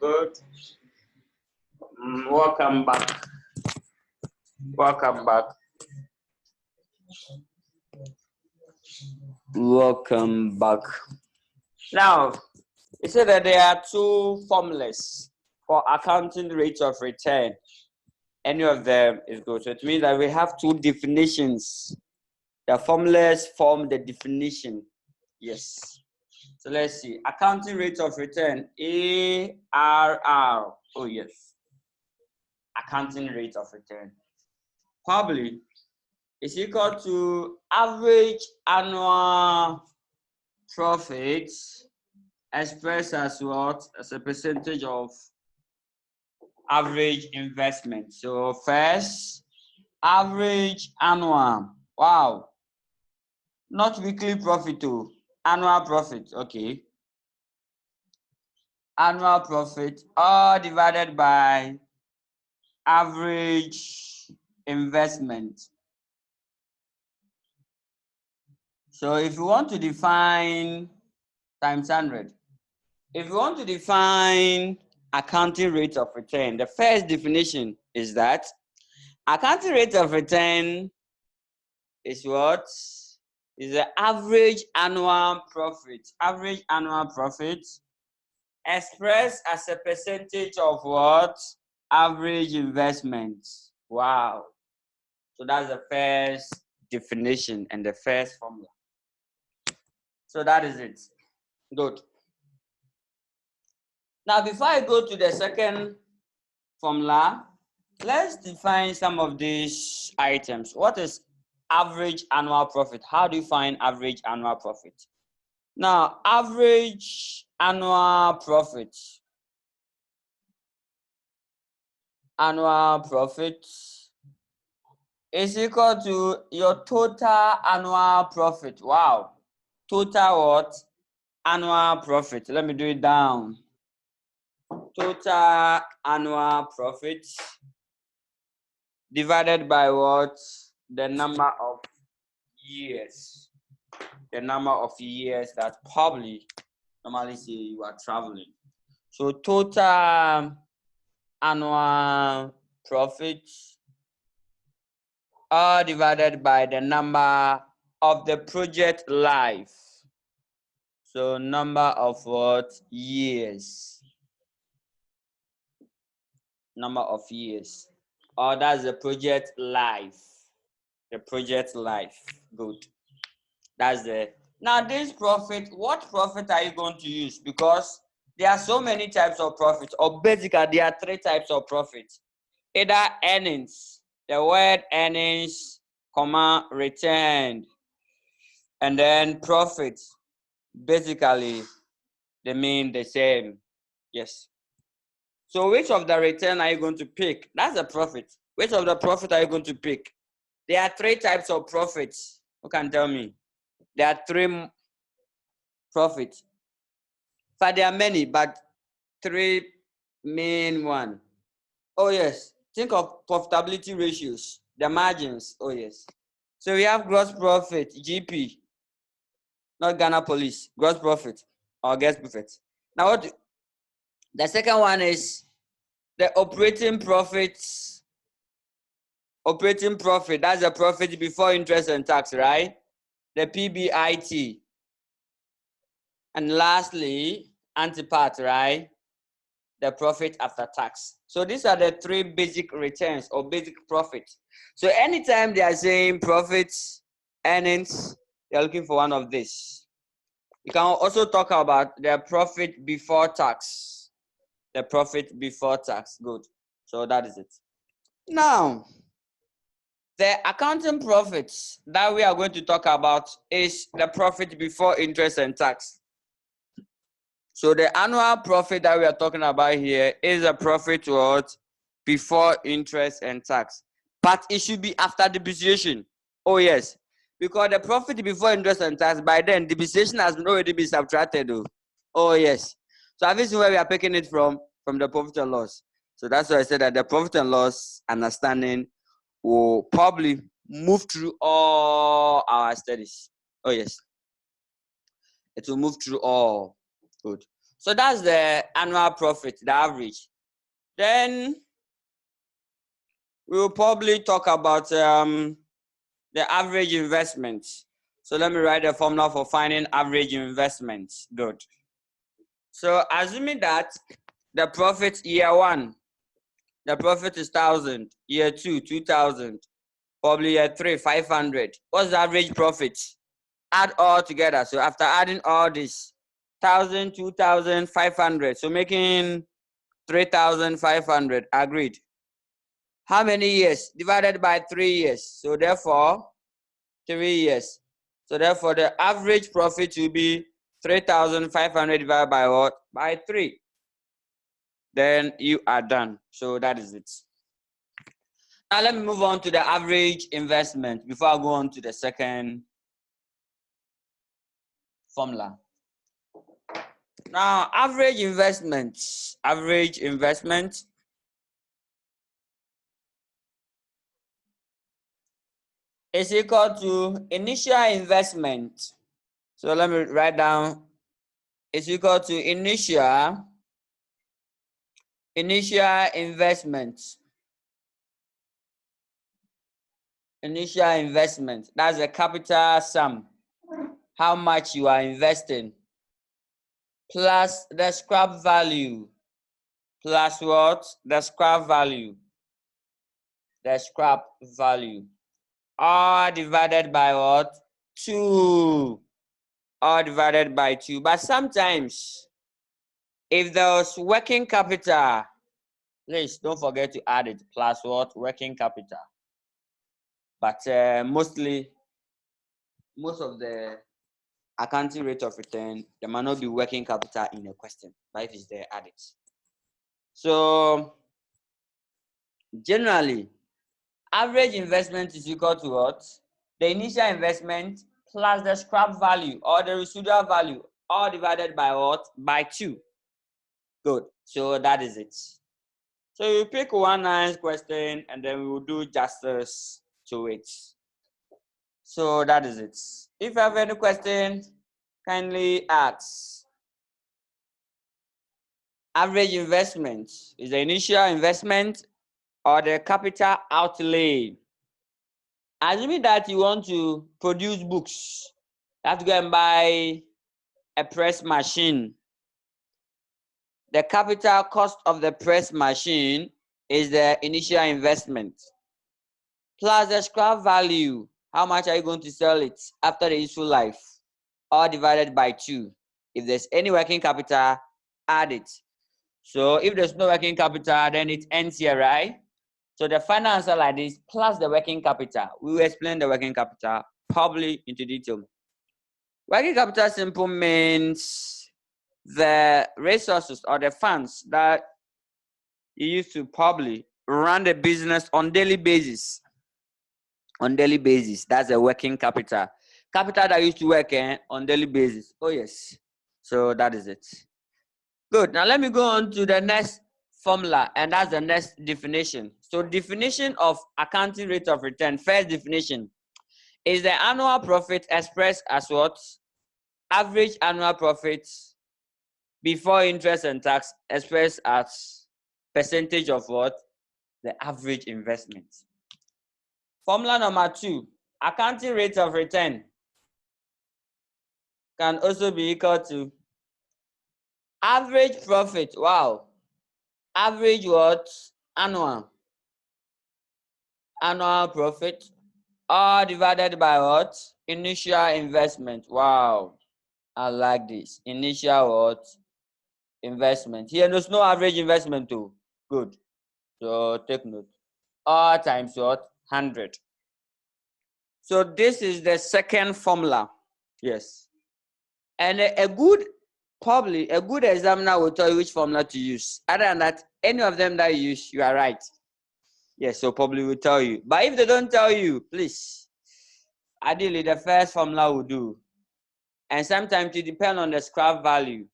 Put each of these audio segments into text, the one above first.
Good. Welcome back. Welcome back. Welcome back. Now, it said that there are two formulas for accounting rate of return. Any of them is good. So it means that we have two definitions. The formulas form the definition. Yes. So let's see. Accounting rate of return, ARR. Oh, yes. Accounting rate of return. Probably is equal to average annual profit expressed as what? As a percentage of average investment. So first, average annual. Wow. Not weekly profit too. Annual profit. Okay. Annual profit all divided by average investment. So if you want to define times 100, if you want to define accounting rate of return, the first definition is that accounting rate of return is what? Is the average annual profit. Average annual profit expressed as a percentage of what? Average investment. Wow. So that's the first definition and the first formula. So that is it. Good. Now, before I go to the second formula, let's define some of these items. What is average annual profit? How do you find average annual profit? Now, average annual profit. Annual profit is equal to your total annual profit. Wow. Total what? Annual profit. Let me do it down. Total annual profit divided by what? The number of years. The number of years that probably normally say you are traveling. So total annual profit all divided by the number of the project life. So number of what? Years. Number of years. Oh, that's the project life. The project life. Good. That's the. Now this profit, what profit are you going to use? Because there are so many types of profit, or basically there are three types of profit. Either earnings, the word earnings, comma, returned, and then profit. Basically, they mean the same. Yes. So which of the return are you going to pick? That's the profit. Which of the profit are you going to pick? There are three types of profits. Who can tell me? There are three profits. But there are many, but three main one. Oh yes. Think of profitability ratios, the margins. Oh yes. So we have gross profit, GP, not Ghana Police. Gross profit or gross profit. Now what? The second one is the operating profits. Operating profit, that's the profit before interest and tax, right? The PBIT. And lastly, antipart, right? The profit after tax. So these are the three basic returns or basic profits. So anytime they are saying profits, earnings, they're looking for one of these. You can also talk about the profit before tax. The profit before tax. Good. So that is it. Now, the accounting profits that we are going to talk about is the profit before interest and tax. So the annual profit that we are talking about here is a profit what? Before interest and tax. But it should be after depreciation. Oh yes. Because the profit before interest and tax, by then depreciation has already been subtracted. Oh yes. So have you seen where we are picking it from? From the profit and loss. So that's why I said that the profit and loss understanding will probably move through all our studies. Oh yes. It will move through all. Good. So that's the annual profit, the average. Then we will probably talk about the average investment. So let me write the formula for finding average investment. Good. So assuming that the profit year one, the profit is 1,000, year two, 2,000, probably year three, 500. What's the average profit? Add all together. So after adding all this, 1,000, 2,000, 500. So making 3,500. Agreed. How many years? Divided by 3 years. So therefore, 3 years. So therefore, the average profit will be 3,500 divided by what? By 3. Then you are done. So that is it. Now let me move on to the average investment before I go on to the second formula. Now, average investment is equal to initial investment. So let me write down, it's equal to initial investment. Initial investment, that's the capital sum, how much you are investing, plus the scrap value, plus what? The scrap value. The scrap value. All divided by what? 2. All divided by 2. But sometimes, if there was working capital, please don't forget to add it, plus what? Working capital. But most of the accounting rate of return, there might not be working capital in a question, but if it's there, add it. So generally, average investment is equal to what? The initial investment plus the scrap value or the residual value, all divided by what? By 2. Good. So that is it. So you pick one nice question and then we will do justice to it. So that is it. If you have any questions, kindly ask. Average investment is the initial investment or the capital outlay. Assuming that you want to produce books, you have to go and buy a press machine. The capital cost of the press machine is the initial investment. Plus the scrap value. How much are you going to sell it after the useful life? All divided by 2. If there's any working capital, add it. So if there's no working capital, then it ends here, right? So the final answer like this, plus the working capital. We will explain the working capital probably into detail. Working capital simple means the resources or the funds that you use to probably run the business on daily basis. On daily basis, that's a working capital. Capital that used to work on daily basis. Oh yes. So that is it. Good. Now let me go on to the next formula, and that's the next definition. So definition of accounting rate of return. First definition is the annual profit expressed as what? Average annual profit before interest and tax expressed as percentage of what? The average investment. Formula number 2, accounting rate of return can also be equal to average profit. Wow. Average what? Annual profit, all divided by what? Initial investment. Wow. I like this. Initial what? Investment. Here there's no average investment too. Good. So take note. All times what? 100. So this is the second formula. Yes. And a good examiner will tell you which formula to use. Other than that, any of them that you use, you are right. Yes, so probably will tell you. But if they don't tell you, please, ideally the first formula will do. And sometimes it depends on the scrap value.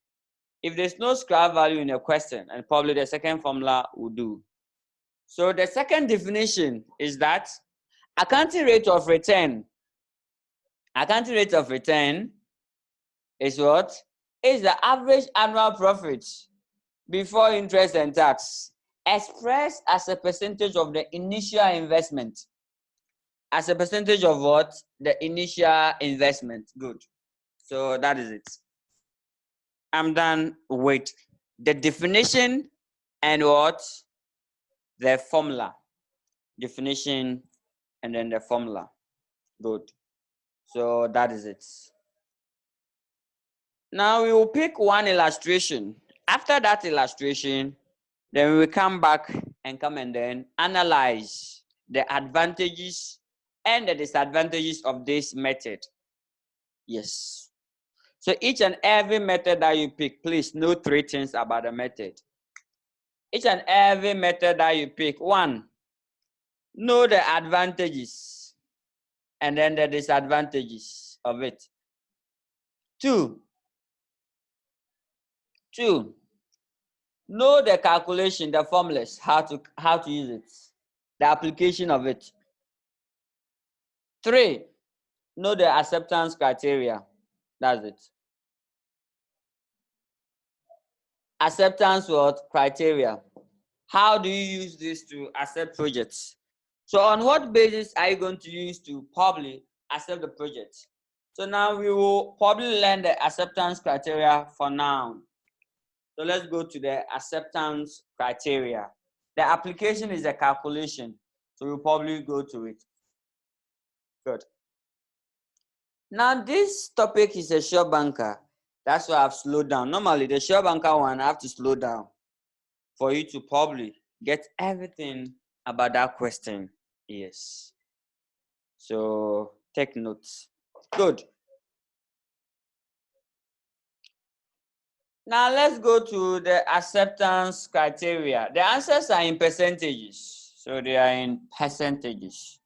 If there's no scrap value in a question, and probably the second formula will do. So the second definition is that accounting rate of return is what? is the average annual profit before interest and tax, expressed as a percentage of the initial investment. As a percentage of what? The initial investment. Good. So that is it. I'm done with the definition and what? The formula. Definition and then the formula. Good. So that is it. Now we will pick one illustration. After that illustration, then we will come back and then analyze the advantages and the disadvantages of this method. Yes. So each and every method that you pick, please know 3 things about the method. Each and every method that you pick, 1, know the advantages and then the disadvantages of it. 2, know the calculation, the formulas, how to use it, the application of it. 3, know the acceptance criteria. That's it. Acceptance what? Criteria. How do you use this to accept projects? So on what basis are you going to use to probably accept the project? So now we will probably learn the acceptance criteria for now. So let's go to the acceptance criteria. The application is a calculation. So we'll probably go to it. Good. Now this topic is a short banker. That's why I've slowed down. Normally the short banker one, I have to slow down for you to probably get everything about that question. Yes. So take notes. Good. Now let's go to the acceptance criteria. The answers are in percentages. So they are in percentages.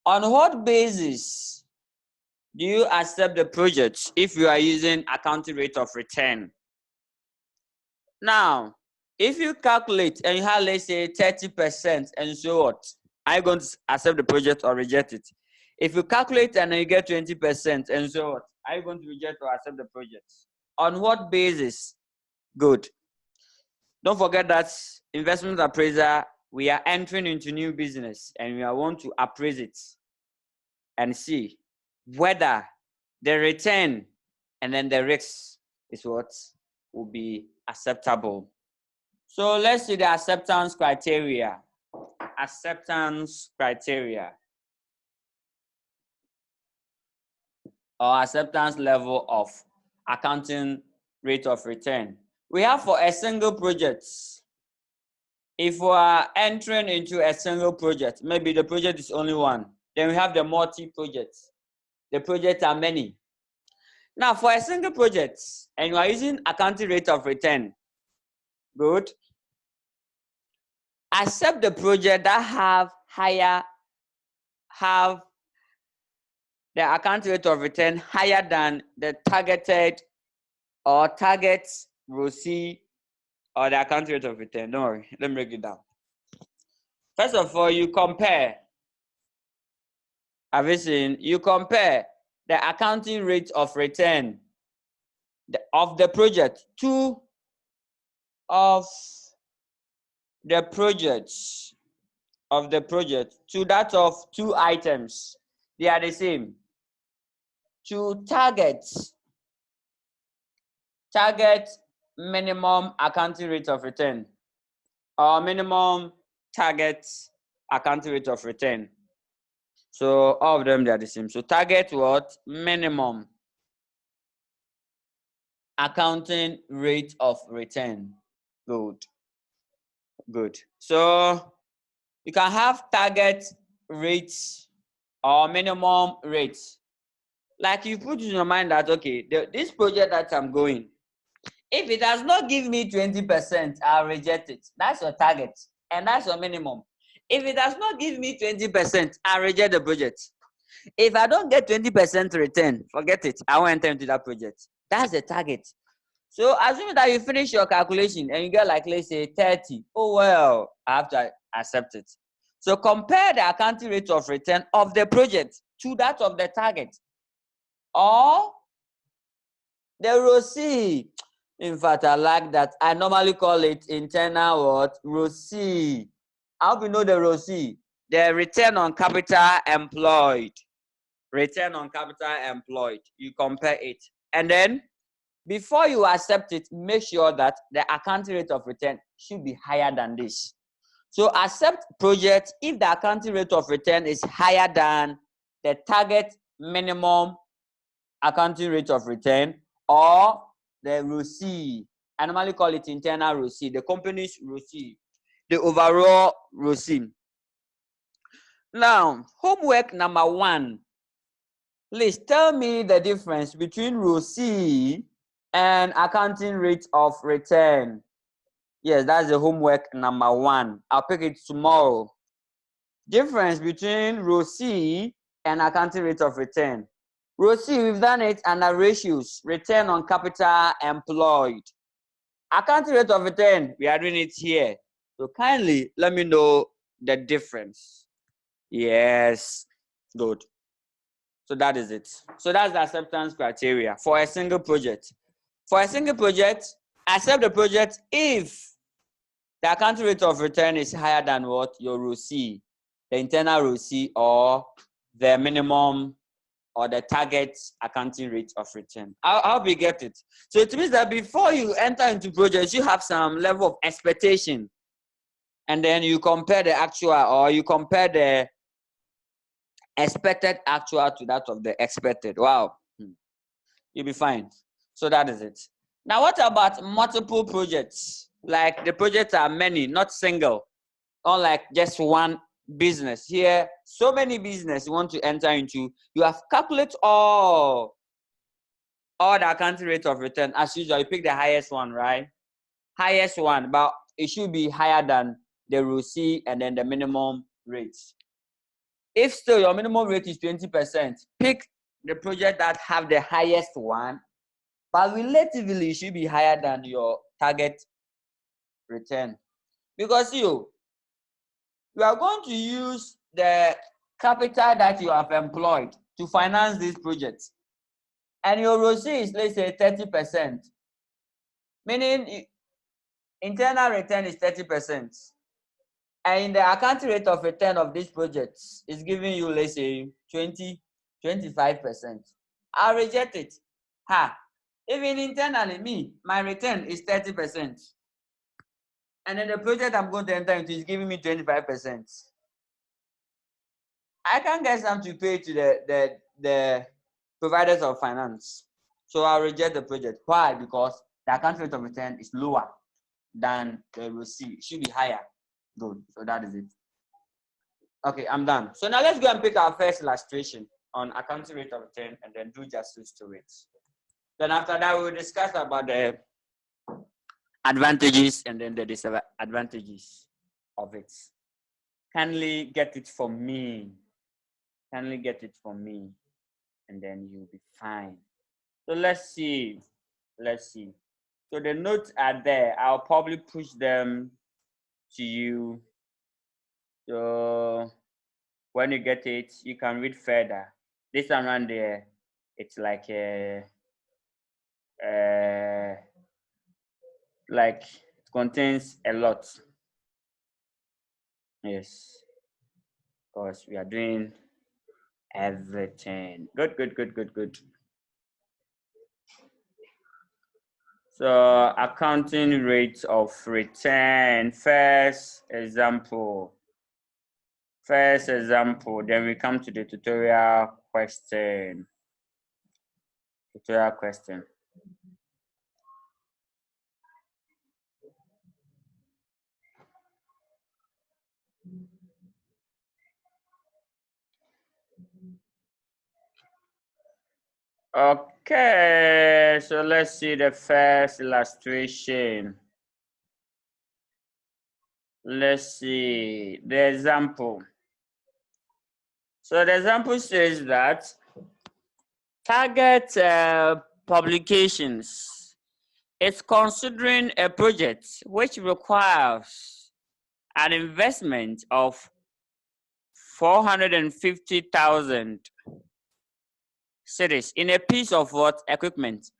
On what basis do you accept the project if you are using accounting rate of return? Now, if you calculate and you have, let's say, 30% and so what, are you going to accept the project or reject it? If you calculate and you get 20% and so what, are you going to reject or accept the project? On what basis? Good. Don't forget that investment appraiser, we are entering into new business and we want to appraise it and see whether the return and then the risk is what will be acceptable. So let's see the acceptance criteria. Acceptance criteria or acceptance level of accounting rate of return. We have for a single project. If we are entering into a single project, maybe the project is only one, then we have the multi-projects. The projects are many. Now, for a single project, and you are using accounting rate of return, good. Accept the project that have the accounting rate of return higher than the targeted or target ROCE or the accounting rate of return. Don't worry, let me break it down. First of all, you compare. Have you seen? You compare the accounting rate of return of the project to that of 2 items. They are the same. To target minimum accounting rate of return or minimum target accounting rate of return. So all of them, they are the same. So target what? Minimum accounting rate of return. Good. So you can have target rates or minimum rates. Like you put in your mind that, okay, this project that I'm going, if it does not give me 20%, I'll reject it. That's your target. And that's your minimum. If it does not give me 20%, I'll reject the project. If I don't get 20% return, forget it. I won't enter into that project. That's the target. So assuming that you finish your calculation and you get like, let's say 30. Oh, well, I have to accept it. So compare the accounting rate of return of the project to that of the target. Or The ROCE. In fact, I like that. I normally call it internal what? ROCE. I hope you know the ROCE. The return on capital employed. Return on capital employed. You compare it. And then, before you accept it, make sure that the accounting rate of return should be higher than this. So accept project if the accounting rate of return is higher than the target minimum accounting rate of return or the ROCE. I normally call it internal ROCE, the company's ROCE, the overall ROCE. Now, homework number 1. Please tell me the difference between ROCE and accounting rate of return. Yes, that's the homework number 1. I'll pick it tomorrow. Difference between ROCE and accounting rate of return. ROCE, we've done it under ratios, return on capital employed. Accounting rate of return, we are doing it here. So kindly let me know the difference. Yes, good. So that is it. So that's the acceptance criteria for a single project. For a single project, accept the project if the accounting rate of return is higher than what? Your ROCE, the internal ROCE or the minimum or the target accounting rate of return. I hope you get it. So it means that before you enter into projects, you have some level of expectation. And then you compare the actual or you compare the expected actual to that of the expected. Wow. You'll be fine. So that is it. Now, what about multiple projects? Like the projects are many, not single. Unlike just one business. Here, so many business you want to enter into. You have calculated all the accounting rate of return. As usual, you pick the highest one, right? Highest one, but it should be higher than the ROCE and then the minimum rate. If still your minimum rate is 20%, pick the project that have the highest one, but relatively it should be higher than your target return. Because you are going to use the capital that you have employed to finance this project. And your ROCE is, let's say, 30%. Meaning internal return is 30%. And the accounting rate of return of this project is giving you, let's say, 25%. I'll reject it. Even internally, my return is 30%. And then the project I'm going to enter into is giving me 25%. I can't get some to pay to the providers of finance. So I'll reject the project. Why? Because the accounting rate of return is lower than the ROCE. It should be higher. Good. So that is it. Okay, I'm done. So now let's go and pick our first illustration on accounting rate of return and then do justice to it. Then after that, we'll discuss about the advantages and then the disadvantages of it. Kindly get it for me. Kindly get it for me. And then you'll be fine. So let's see. So the notes are there. I'll probably push them to you. So when you get it, you can read further. This one around there, it's like like it contains a lot. Yes, because we are doing everything. Good. So accounting rate of return. First example. Then we come to the tutorial question. Okay, so let's see the first illustration. Let's see the example. So the example says that Target Publications is considering a project which requires an investment of 450,000 cedis in a piece of what equipment.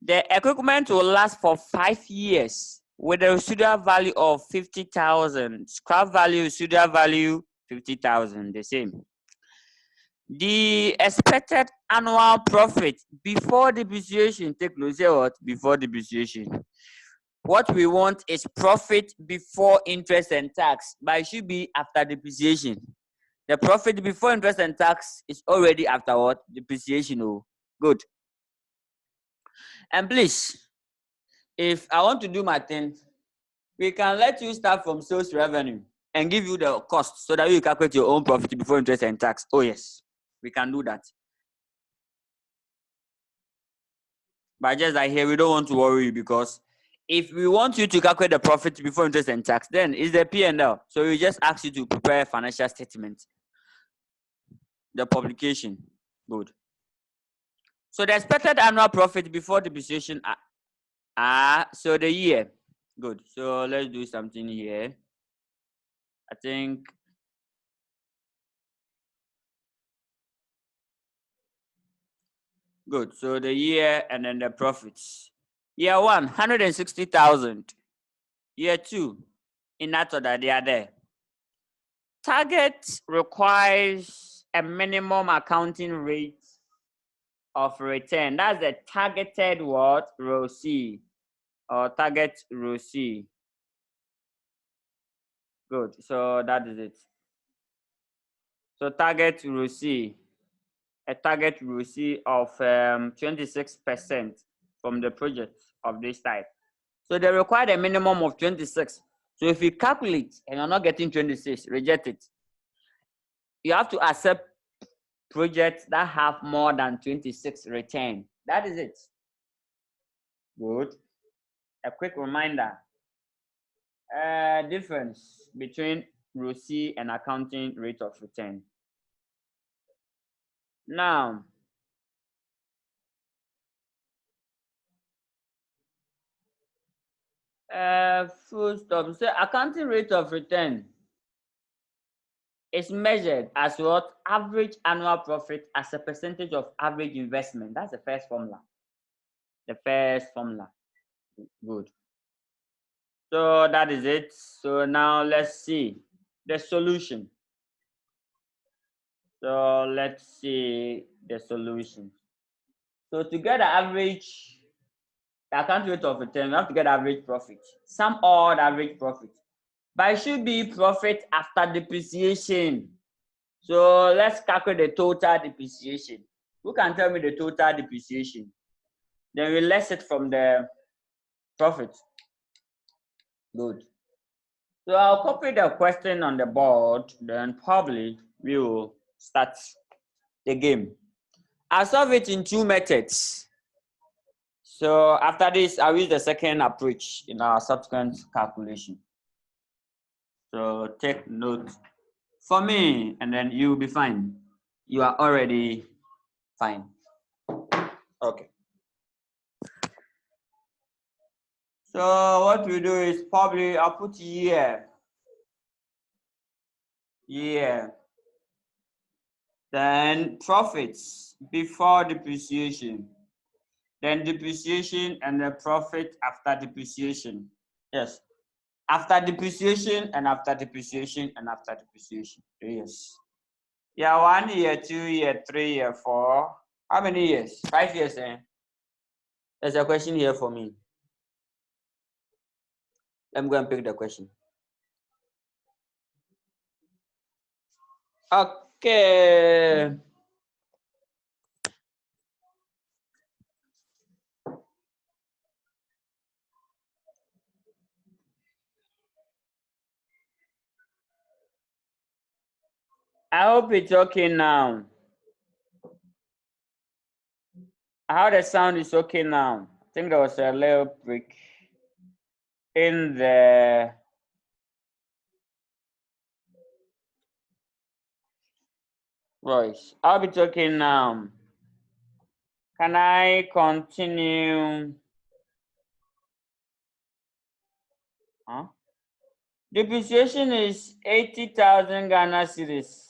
The equipment will last for 5 years with a residual value of 50,000. Scrap value, residual value 50,000, the same. The expected annual profit before depreciation, take note, say what? Before depreciation. What we want is profit before interest and tax, but it should be after depreciation. The profit before interest and tax is already after what? Depreciation. Oh, good. And please, if I want to do my thing, we can let you start from sales revenue and give you the cost so that you calculate your own profit before interest and tax. Oh yes, we can do that. But just like here, we don't want to worry you, because if we want you to calculate the profit before interest and tax, then it's the P&L. So we just ask you to prepare a financial statement. The publication. Good. So the expected annual profit before depreciation so the year. Good. So let's do something here. I think good. So the year and then the profits. Year 1, 160,000. Year 2, in that order, they are there. Target requires a minimum accounting rate of return. That's the targeted what? ROCE or target ROCE. Good. So that is it. So target ROCE, a target ROCE of 26% from the project of this type. So they require a minimum of 26. So if you calculate and you're not getting 26, reject it. You have to accept projects that have more than 26 return. That is it. Good. A quick reminder. Difference between ROCE and accounting rate of return. Now, full stop. So accounting rate of return is measured as what? Average annual profit as a percentage of average investment. That's the first formula. The first formula. Good. So that is it. So now let's see the solution. So let's see the solution. So to get the average, the account rate of return, we have to get average profit. Some odd average profit. But it should be profit after depreciation. So let's calculate the total depreciation. Who can tell me the total depreciation? Then we less it from the profit. Good. So I'll copy the question on the board, then probably we will start the game. I'll solve it in 2 methods. So after this, I'll use the second approach in our subsequent calculation. So take note for me, and then you'll be fine. You are already fine. Okay. So what we do is probably I'll put year. Then profits before depreciation. Then depreciation and the profit after depreciation. Yes. After depreciation and after depreciation and after depreciation. Yes. Year 1, year 2, year 3, year 4. How many years? 5 years, eh? There's a question here for me. Let me go and pick the question. Okay. I hope it's okay now. How the sound is okay now. I think there was a little break in the voice. I'll be talking now. Can I continue? Huh? Depreciation is 80,000 Ghana cedis.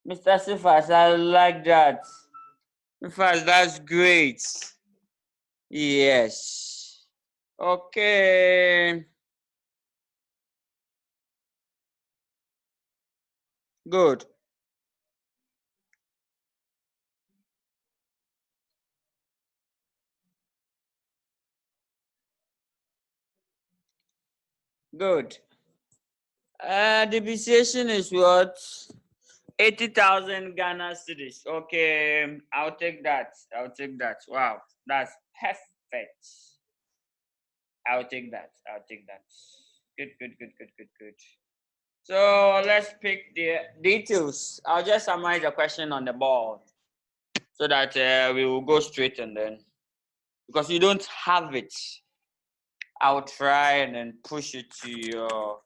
Mr. Sifas, I like that. In fact, that's great. Yes. Okay. Good. Good. Depreciation is what? 80,000 Ghana cedis. Okay, I'll take that. I'll take that. Wow, that's perfect. I'll take that. I'll take that. Good, good, good, good, good, good. So let's pick the details. I'll just summarize the question on the board so that we will go straight and then, because you don't have it, I'll try and then push it to your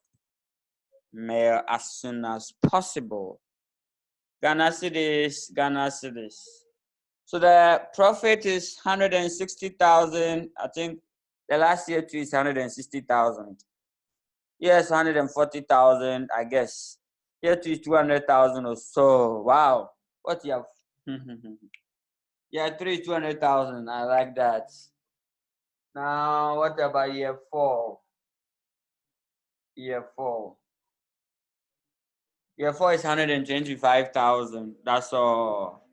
mail as soon as possible. Ghana cedis, Ghana cedis. So the profit is 160,000. I think the last year too is 160,000. Yes, 140,000, I guess. Here too is 200,000 or so. Wow. What you have? Yeah, 200,000. I like that. Now, what about year four? Year four. Year four is 125,000. That's all.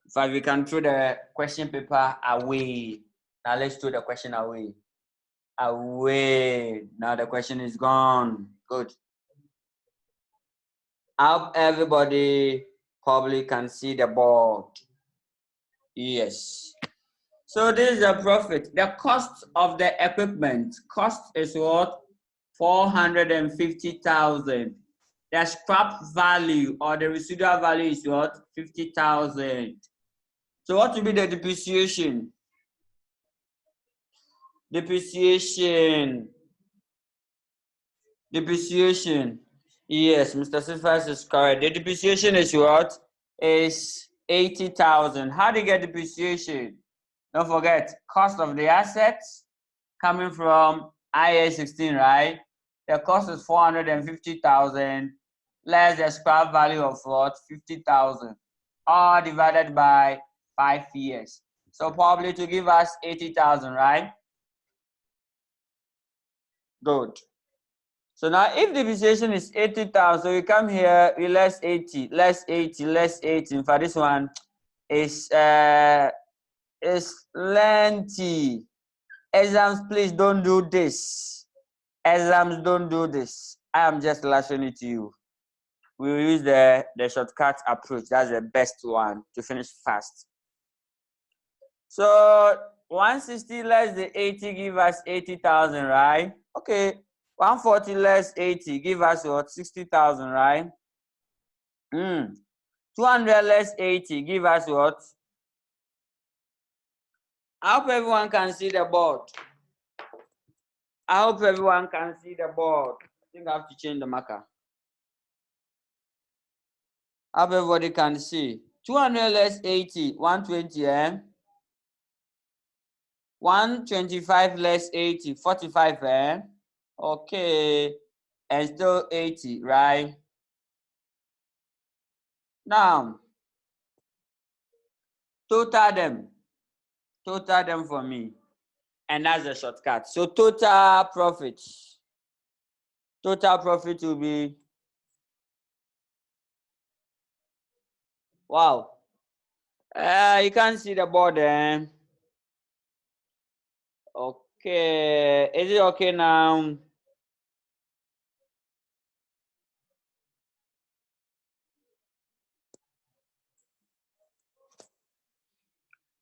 In fact, we can throw the question paper away. Now let's throw the question away. Away. Now the question is gone. Good. I hope everybody probably can see the board. Yes. So this is the profit. The cost of the equipment. Cost is what? 450,000. The scrap value or the residual value is what? 50,000. So what will be the depreciation? Depreciation. Depreciation. Yes, Mr. Cephas is correct. The depreciation is what? Is 80,000. How do you get depreciation? Don't forget, cost of the assets coming from IA 16, right? The cost is 450,000 less the scrap value of what? 50,000. All divided by 5 years. So probably to give us 80,000, right? Good. So now if depreciation is 80,000, so we come here, we less 80, less 80, less 80. In fact, this one is lengthy. Exams, please don't do this. Exams, don't do this. I am just lashing it to you. We will use the shortcut approach. That's the best one to finish fast. So 160 less the 80 give us 80,000, right? Okay. 140 less 80 give us what? 60,000, right? 200 less 80 give us what? I hope everyone can see the board. I hope everyone can see the board. I think I have to change the marker. I hope everybody can see. 200 less 80, 120, 125 less 80, 45, Okay. And still 80, right? Now, total them. Total them for me. And that's a shortcut. So total profit. Total profit will be, wow. You can't see the board, Okay. Is it okay now?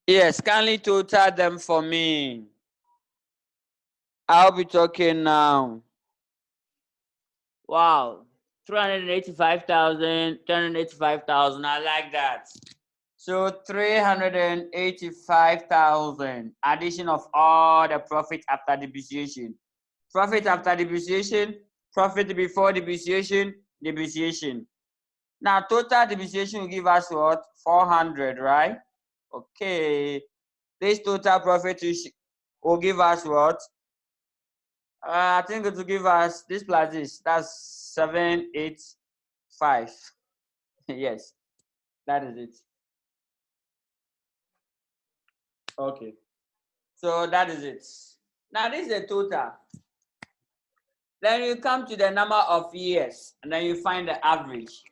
Yes, kindly total them for me. I hope it's okay now. Wow. 385,000, 385,000. I like that. So 385,000 addition of all the profit after depreciation. Profit after depreciation, profit before depreciation, depreciation. Now total depreciation will give us what? 400, right? Okay. This total profit will give us what? I think it will give us this plus this. That's 785. Yes, that is it. Okay. So that is it. Now this is the total. Then you come to the number of years and then you find the average.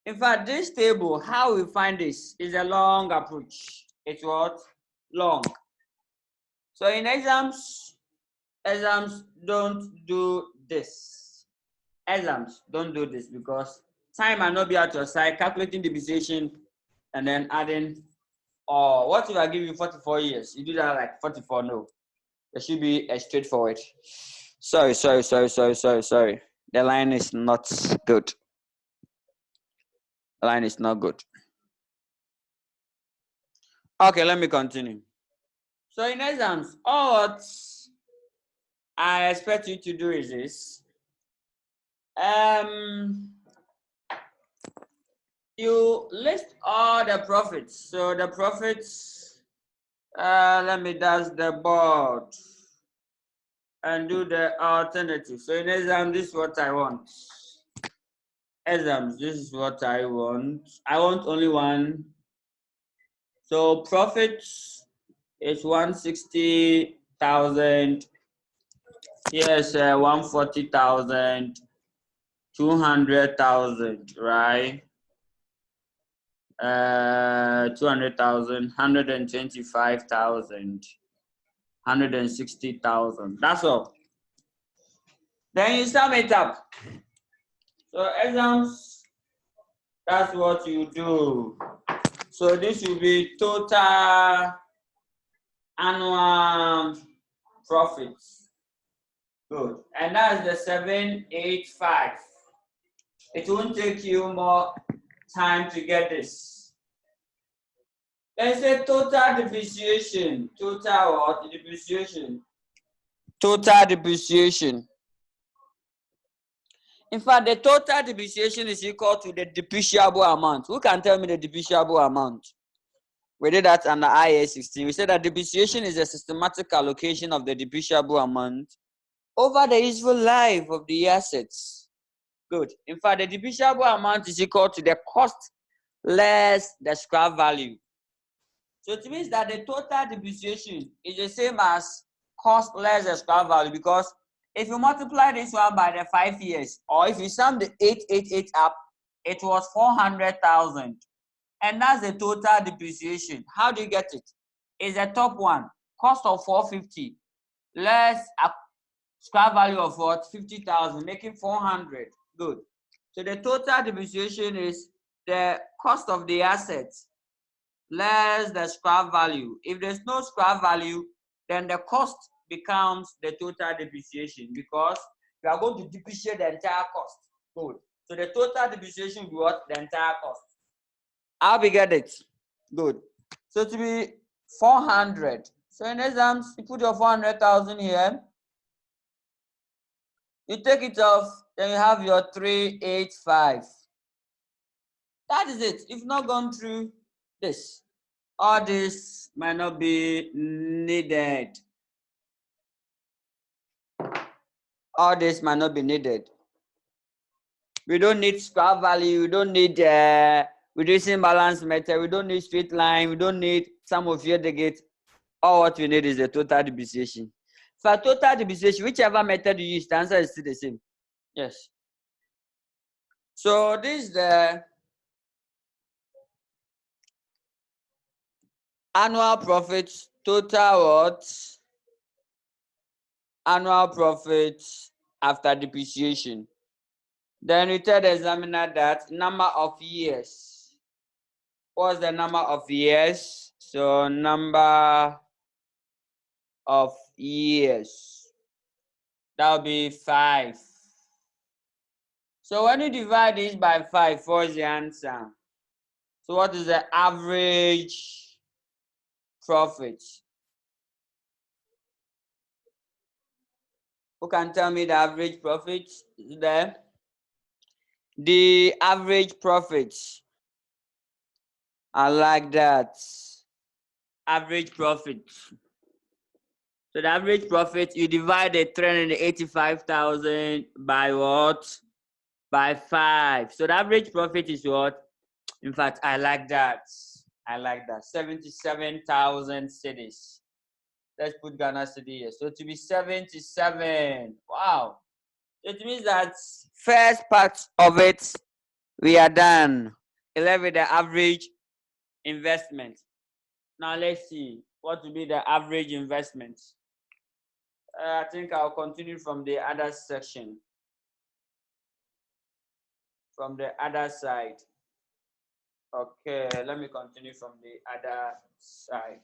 In fact, this table, how we find this is a long approach. It's what? Long. So in exams don't do this. Exams don't do this because time might not be at your side. Calculating depreciation and then adding, or what if I give you 44 years? You do that like 44, no. There should be a straightforward. Sorry. The line is not good. The line is not good. Okay, let me continue. So in exams, all what I expect you to do is this. You list all the profits. So the profits, let me dust the board and do the alternative. So in exam, this is what I want. Exams, this is what I want. I want only one. So profits is 160,000. Here's 140,000, 200,000, right? 200,000, 125,000, 160,000. That's all. Then you sum it up. So exams, that's what you do. So this will be total annual profits. Good. And that's the 785. It won't take you more time to get this. Then say total depreciation. Total what? Depreciation. Total depreciation. In fact, the total depreciation is equal to the depreciable amount. Who can tell me the depreciable amount? We did that under IA 16. We said that depreciation is a systematic allocation of the depreciable amount over the useful life of the assets. Good. In fact, the depreciable amount is equal to the cost less the scrap value. So it means that the total depreciation is the same as cost less the scrap value, because if you multiply this one by the 5 years, or if you sum the 888 up, it was 400,000. And that's the total depreciation. How do you get it? It's the top one, cost of 450, less a scrap value of what? 50,000, making 400. Good. So the total depreciation is the cost of the assets less the scrap value. If there's no scrap value, then the cost becomes the total depreciation, because we are going to depreciate the entire cost. Good. So the total depreciation will be what? The entire cost. How we get it? Good. So to be 400. So in exams, you put your 400,000 here. You take it off, then you have your 385. That is it. If not gone through this, all this might not be needed. All this might not be needed. We don't need scrap value. We don't need reducing balance method. We don't need straight line. We don't need sum of year degate. All what we need is the total depreciation. For total depreciation, whichever method you use, the answer is still the same. Yes. So this is the annual profit, total what? Annual profit after depreciation. Then you tell the examiner that number of years. What's the number of years? So number of years. That will be 5. So when you divide this by 5, what's the answer? So what is the average profit? Who can tell me the average profit? Is there? The average profit. I like that. Average profit. So the average profit, you divide the 385,000 by what? By 5. So the average profit is what? In fact, I like that. 77,000 cedis. Let's put Ghana cedi here. So to be 77. Wow. It means that first part of it, we are done. 11, the average investment. Now let's see what will be the average investment. I think I'll continue from the other section. From the other side. Okay, let me continue from the other side.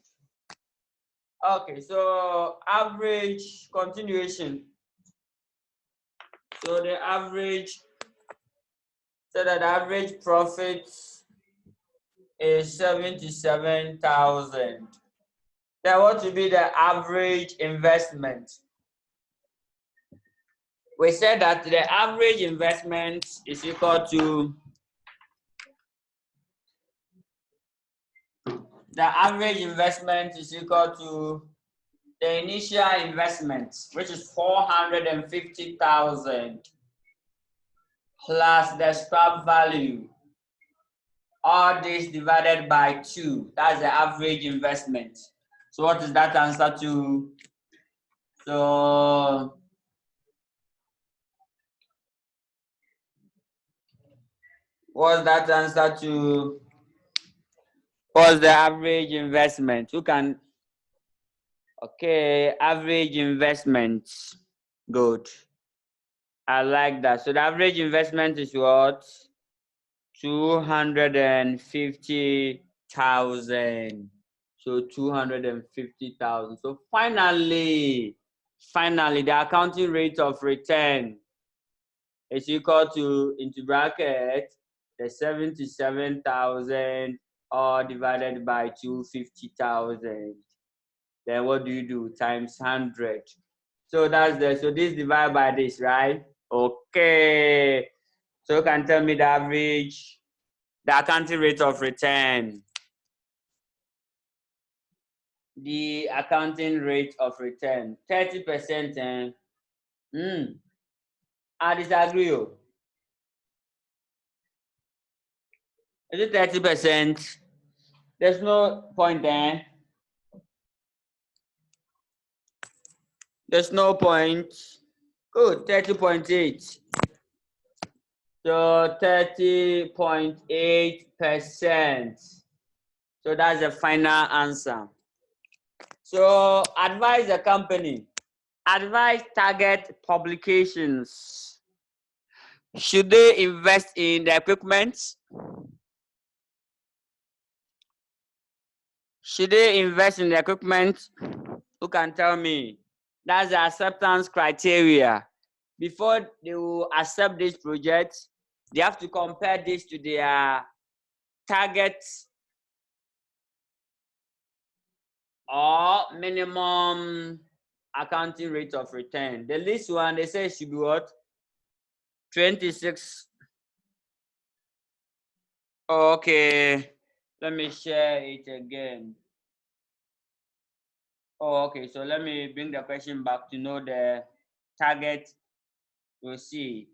Okay, so average continuation. So the average, so that average profit is 77,000. Then what will be the average investment? We said that the average investment is equal to the initial investment, which is 450,000 plus the scrap value. All this divided by 2. That's the average investment. So what is that answer to? So what's that answer to? What's the average investment? Who can? Okay, average investment. Good. I like that. So the average investment is what? 250,000. So 250,000. So finally, the accounting rate of return is equal to, into bracket, the 77,000 or divided by 250,000. Then what do you do? Times 100. So so this divided by this, right? Okay. So you can tell me the average, the accounting rate of return. The accounting rate of return, 30%. I disagree. Is it 30%? There's no point there. There's no point. Good, 30.8. So 30.8%. So that's the final answer. So advise the company. Advise target publications. Should they invest in the equipment? Should they invest in the equipment? Who can tell me? That's the acceptance criteria. Before they will accept this project, they have to compare this to their target or minimum accounting rate of return. The least one, they say should be what? 26. Okay, let me share it again. Oh, okay, so let me bring the question back to know the target. We'll see.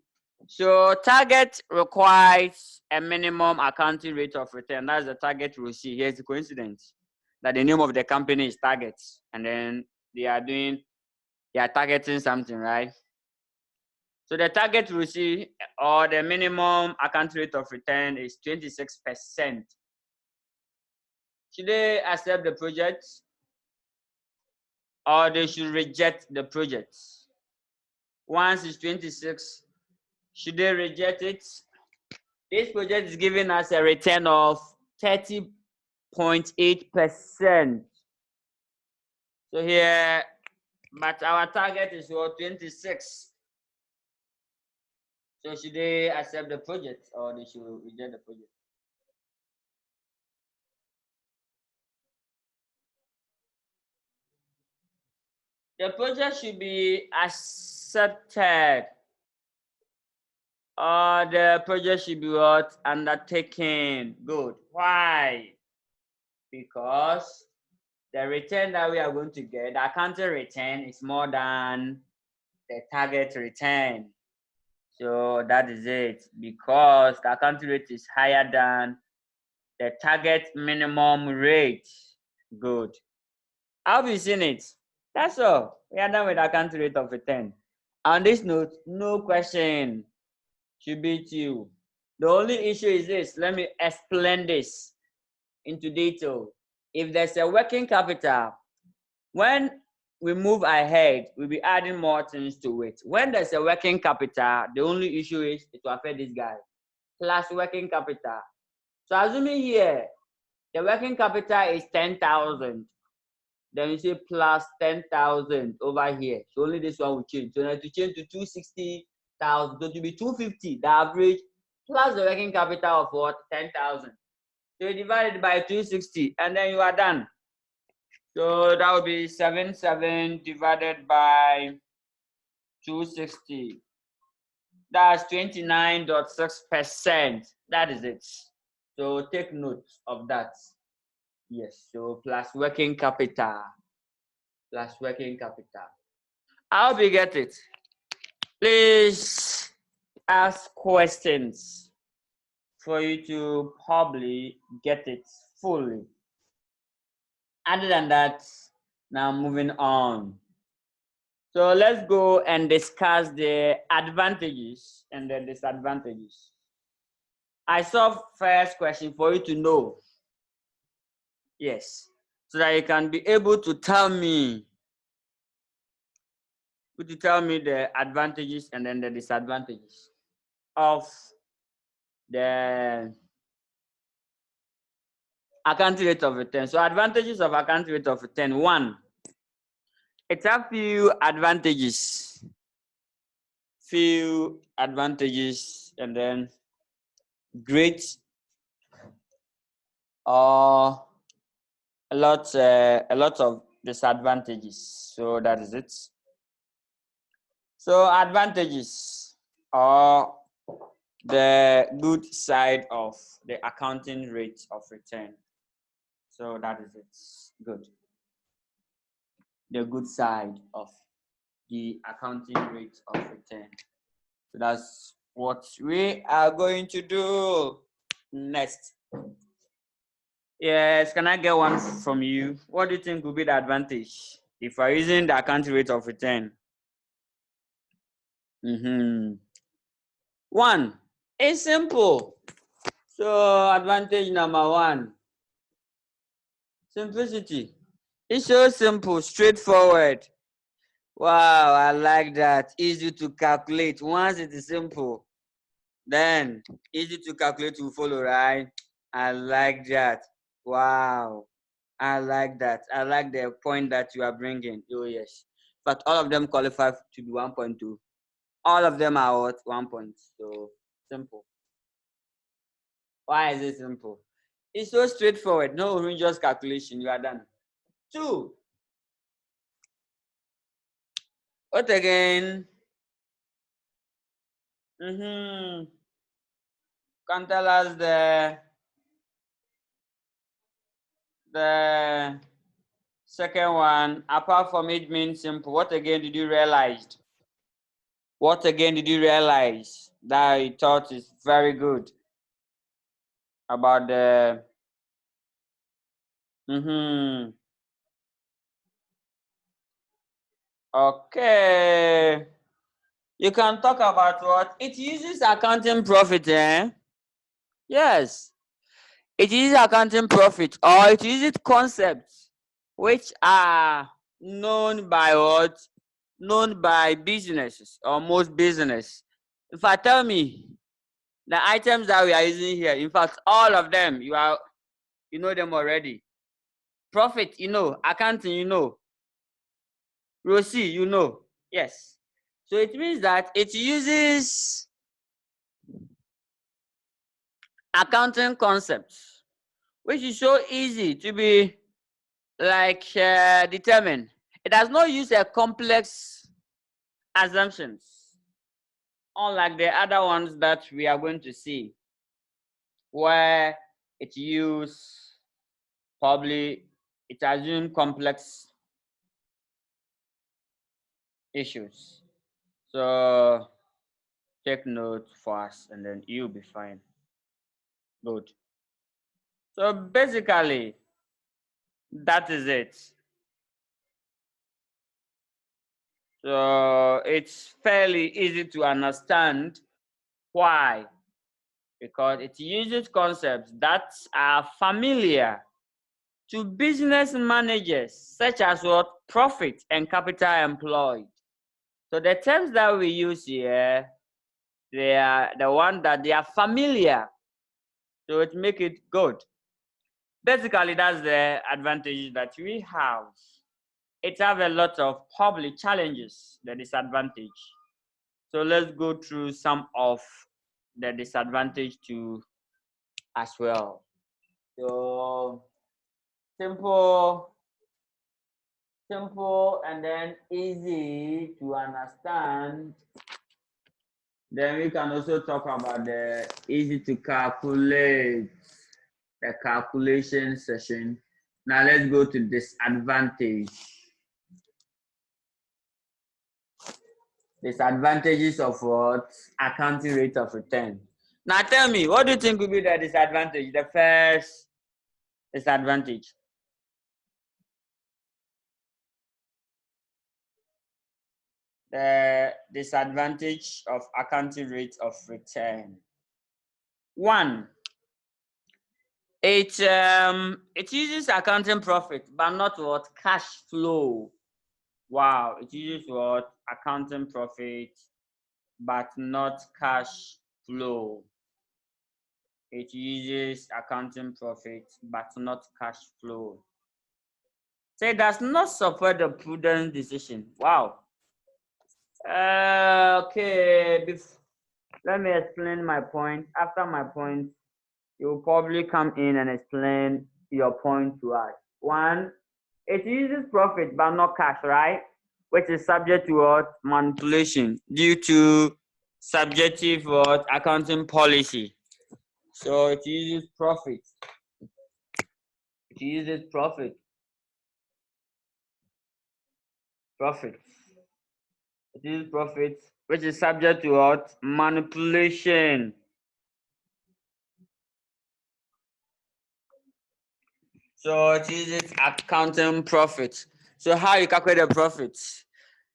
So target requires a minimum accounting rate of return. That's the target we'll see. Here's the coincidence that the name of the company is Target, and then they are targeting something, right? So the target we'll see, or the minimum accounting rate of return, is 26%. Should they accept the project, or they should reject the project? Once it's 26, should they reject it? This project is giving us a return of 30.8%. So here, but our target is what? 26. So should they accept the project, or they should reject the project? The project should be accepted. The project should be what? Undertaken. Good. Why? Because the return that we are going to get, the accounting return, is more than the target return. So that is it. Because the accounting rate is higher than the target minimum rate. Good. How have you seen it? That's all. We are done with account rate of return. On this note, no question should beat you. The only issue is this. Let me explain this into detail. If there's a working capital, when we move ahead, we'll be adding more things to it. When there's a working capital, the only issue is it will affect this guy. Plus working capital. So assuming here, the working capital is 10,000. Then you say plus 10,000 over here. So only this one will change. So now to change to 260,000, so to be 250, the average, plus the working capital of what? 10,000. So you divide it by 260, and then you are done. So that would be 77 divided by 260. That's 29.6%. That is it. So take note of that. Yes, so plus working capital. Plus working capital. I hope you get it. Please ask questions for you to probably get it fully. Other than that, now moving on. So let's go and discuss the advantages and the disadvantages. I saw first question for you to know. Yes. So that you can be able to tell me the advantages and then the disadvantages of the account rate of return. So advantages of account rate of return. One, it has few advantages. And then great or a lot of disadvantages. So that is it. So advantages are the good side of the accounting rate of return. So that is it. Good. The good side of the accounting rate of return. So that's what we are going to do next. Yes, can I get one from you? What do you think will be the advantage if we're using the accounting rate of return? One, it's simple. So advantage number one, simplicity. It's so simple, straightforward. Wow, I like that. Easy to calculate. Once it is simple, then easy to calculate will follow, right? I like that. Wow. I like that. I like the point that you are bringing. Oh, yes. But all of them qualify to be 1.2. All of them are what? 1 point. So simple. Why is it simple? It's so straightforward. No just calculation. You are done. Two. What again? Can tell us the second one. Apart from it being simple, what again did you realize? What again did you realize that you thought is very good about the Okay. You can talk about what? It uses accounting profit, eh? Yes. It uses accounting profit or it uses concepts which are known by what? Known by businesses or most business. In fact, tell me the items that we are using here. In fact, all of them you know them already. Profit, you know. Accounting, you know. Rossi, you know. Yes. So it means that it uses accounting concepts, which is so easy to be determined. It does not use a complex assumptions, unlike the other ones that we are going to see, where it use probably it assumes complex issues. So take note for us, and then you'll be fine. Good. So basically, that is it. So it's fairly easy to understand why, because it uses concepts that are familiar to business managers, such as what profit and capital employed. So the terms that we use here, they are the one that they are familiar, so it make it good. Basically, that's the advantage that we have. It have a lot of public challenges, the disadvantage. So let's go through some of the disadvantage too as well. So simple and then easy to understand. Then we can also talk about the easy to calculate, the calculation session. Now let's go to disadvantage. Disadvantages of what? Accounting rate of return. Now tell me, what do you think will be the disadvantage? The first disadvantage. The disadvantage of accounting rate of return. One, it uses accounting profit, but not what? Cash flow. Wow, it uses what? Accounting profit, but not cash flow. It uses accounting profit, but not cash flow. So it does not support the prudent decision. Wow. Okay, let me explain my point. After my point, you'll probably come in and explain your point to us. One, it uses profit but not cash, right? Which is subject to what? Manipulation due to subjective what? Accounting policy. So it uses profit. It uses profit. Profit. It uses profit, which is subject to what? Manipulation. So it uses accounting profit. So how you calculate the profit?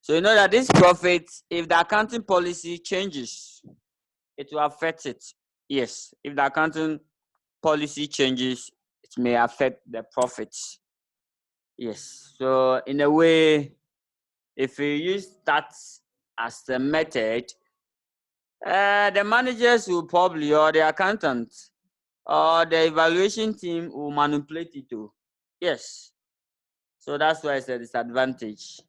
So you know that this profit, if the accounting policy changes, it will affect it. Yes, if the accounting policy changes, it may affect the profits. Yes. So in a way, if you use that as the method, the managers will probably, or the accountant, or the evaluation team will manipulate it too. Yes. So that's why it's a disadvantage.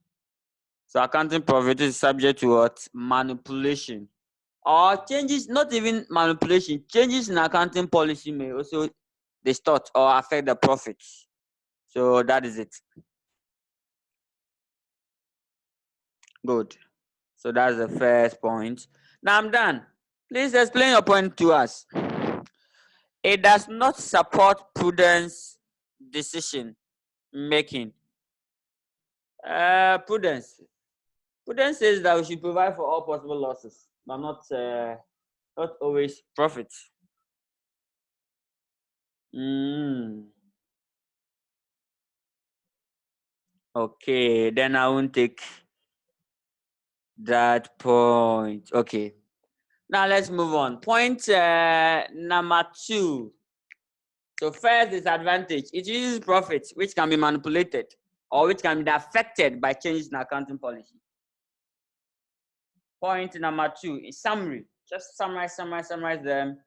So accounting profit is subject to what? Manipulation. Or changes, not even manipulation, changes in accounting policy may also distort or affect the profits. So that is it. Good. So that's the first point. Now I'm done. Please explain your point to us. It does not support prudence decision making. Prudence. Prudence says that we should provide for all possible losses, but not always profits. Okay, then I won't take that point. Okay. Now let's move on. Point number 2. So first disadvantage, it uses profits which can be manipulated or which can be affected by changes in accounting policy. Point number 2 is summary. Just summarize them.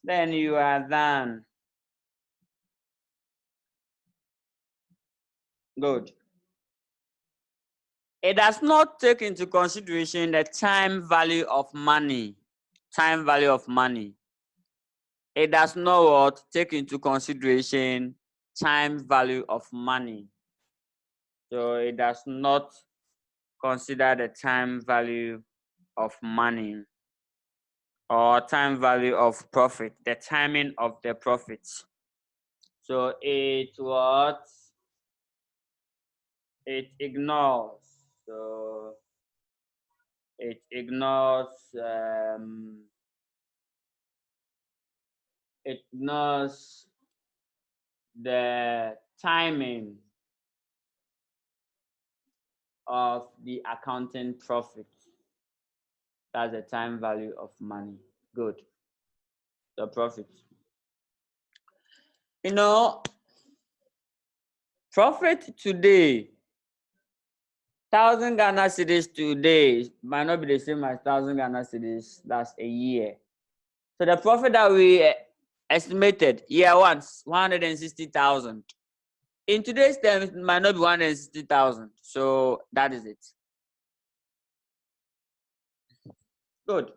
Then you are done. Good. It does not take into consideration the time value of money. Time value of money. It does not take into consideration time value of money. So it does not consider the time value of money or time value of profit, the timing of the profits. So it ignores. So it ignores the timing of the accounting profit. That's the time value of money. Good. The profit. You know, profit today, 1,000 Ghana cedis today might not be the same as 1,000 Ghana cedis last a year. So the profit that we estimated year once 160,000. In today's terms, it might not be 160,000. So that is it. Good.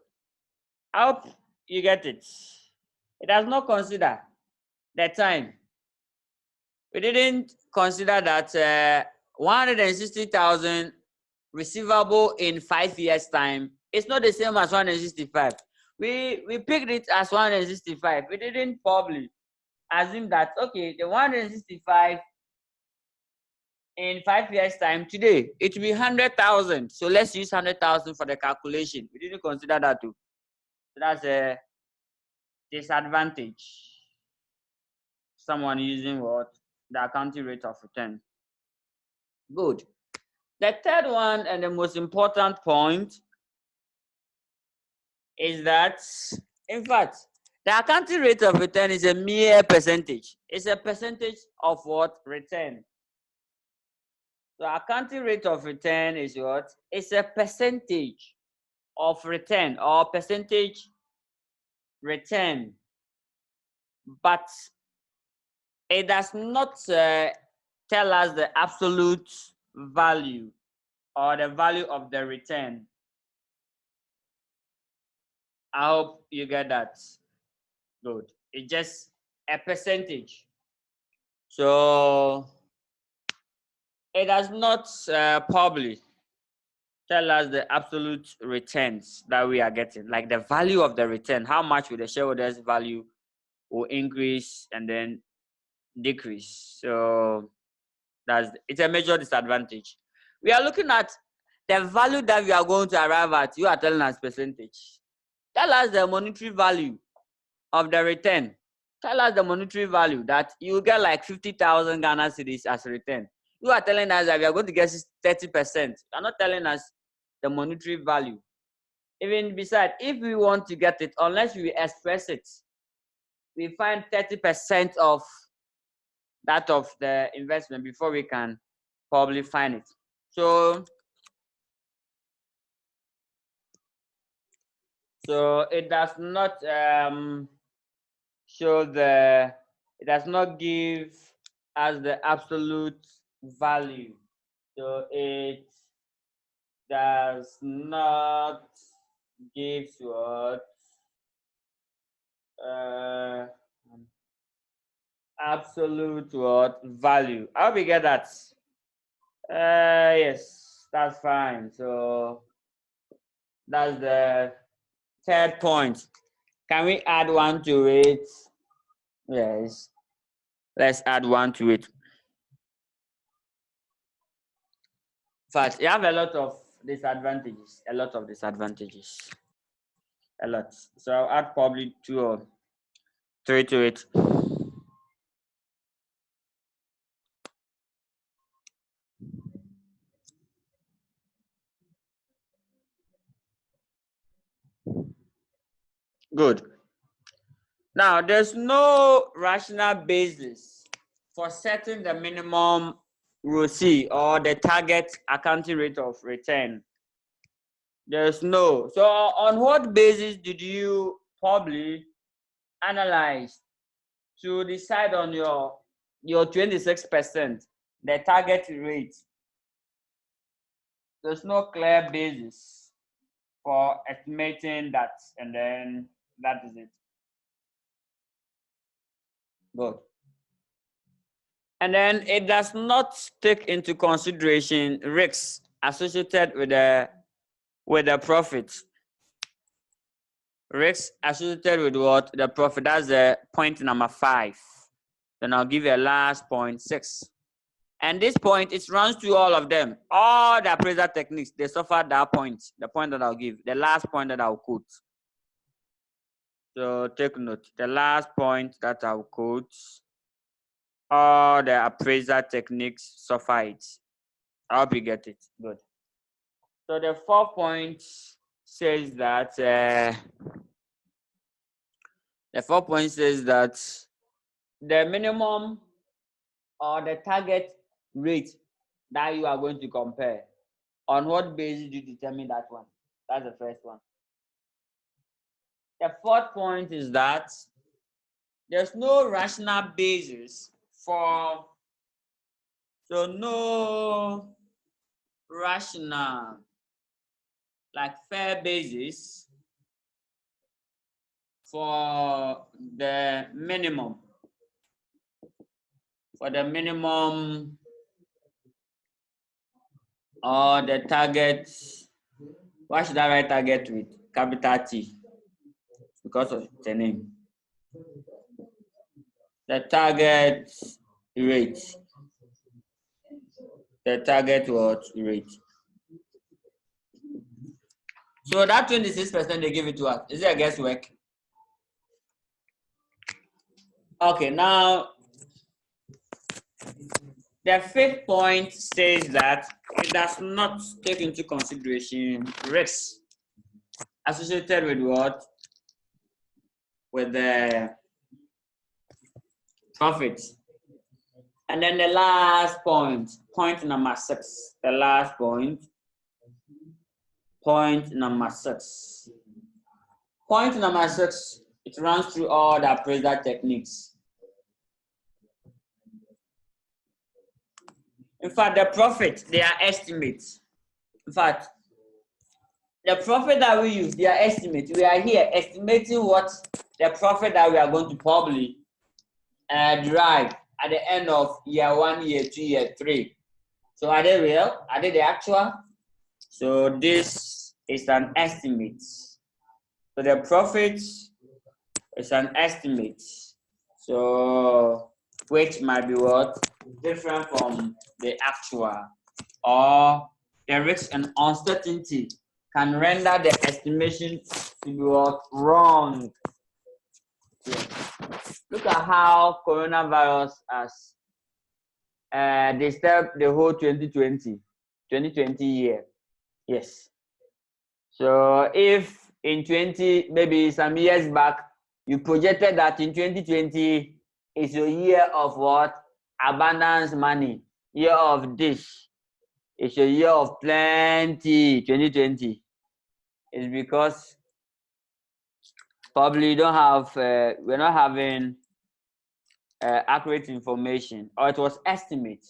I hope you get it. It does not consider the time. We didn't consider that 160,000 receivable in 5 years' time. It's not the same as 165. We picked it as 165. We didn't probably assume that okay, the 165 in 5 years' time today it will be 100,000. So let's use 100,000 for the calculation. We didn't consider that too. So that's a disadvantage. Someone using what? The accounting rate of return. Good. The third one and the most important point is that, in fact, the accounting rate of return is a mere percentage. It's a percentage of what? Return. So accounting rate of return is what? It's a percentage of return or percentage return. But it does not tell us the absolute value or the value of the return. I hope you get that. Good. It's just a percentage. So it does not probably tell us the absolute returns that we are getting, like the value of the return, how much will the shareholders value will increase and then decrease. So it's a major disadvantage. We are looking at the value that we are going to arrive at. You are telling us percentage. Tell us the monetary value of the return. Tell us the monetary value that you get like 50,000 Ghana cedis as a return. You are telling us that we are going to get 30%. You are not telling us the monetary value. Even besides, if we want to get it, unless we express it, we find 30% of that of the investment before we can probably find it. So it does not it does not give us the absolute value. So it does not give what absolute what value. I hope you get that. Yes, that's fine. So that's the third point. Can we add one to it? Yes. Let's add one to it. In fact, you have a lot of disadvantages. A lot. So I'll add probably 2 or 3 to it. Good. Now, there's no rational basis for setting the minimum ROCE or the target accounting rate of return. There's no. So on what basis did you probably analyze to decide on your 26%, the target rate? There's no clear basis for estimating that, and then that is it. Good. And then it does not take into consideration risks associated with the profit. Risks associated with what? The profit. That's the point number 5. Then I'll give you a last point 6. And this point, it runs through all of them. All the appraisal techniques, they suffer that point, the point that I'll give, the last point that I'll quote. So take note, the last point that I'll quote, all the appraisal techniques suffer it. I hope you get it. Good. So the 4 point says that the minimum or the target rate that you are going to compare, on what basis do you determine that one? That's the first one. The fourth point is that there's no rational basis for, so no rational, like fair basis for the minimum, or the target. Why should I write target with capital T? Because of the name. The target rate. The target what rate? So that 26% they give it to us. Is it a guesswork? Okay, now the fifth point says that it does not take into consideration risks associated with what? With the profits. And then the last point, point number 6. The last point, point number 6. Point number 6, it runs through all the appraisal techniques. In fact, the profit, they are estimates. In fact, the profit that we use, they are estimates. We are here estimating what the profit that we are going to probably derive at the end of year 1, year 2, year 3. So are they real? Are they the actual? So this is an estimate. So the profit is an estimate. So which might be what? Different from the actual, or the risk and uncertainty can render the estimation to be what? Wrong. Yeah. Look at how coronavirus has disturbed the whole 2020 year. Yes. So if in maybe some years back, you projected that in 2020 is a year of what? Abundance money, year of this. It's a year of plenty, 2020. It's because probably you don't have, we're not having accurate information, or it was estimate.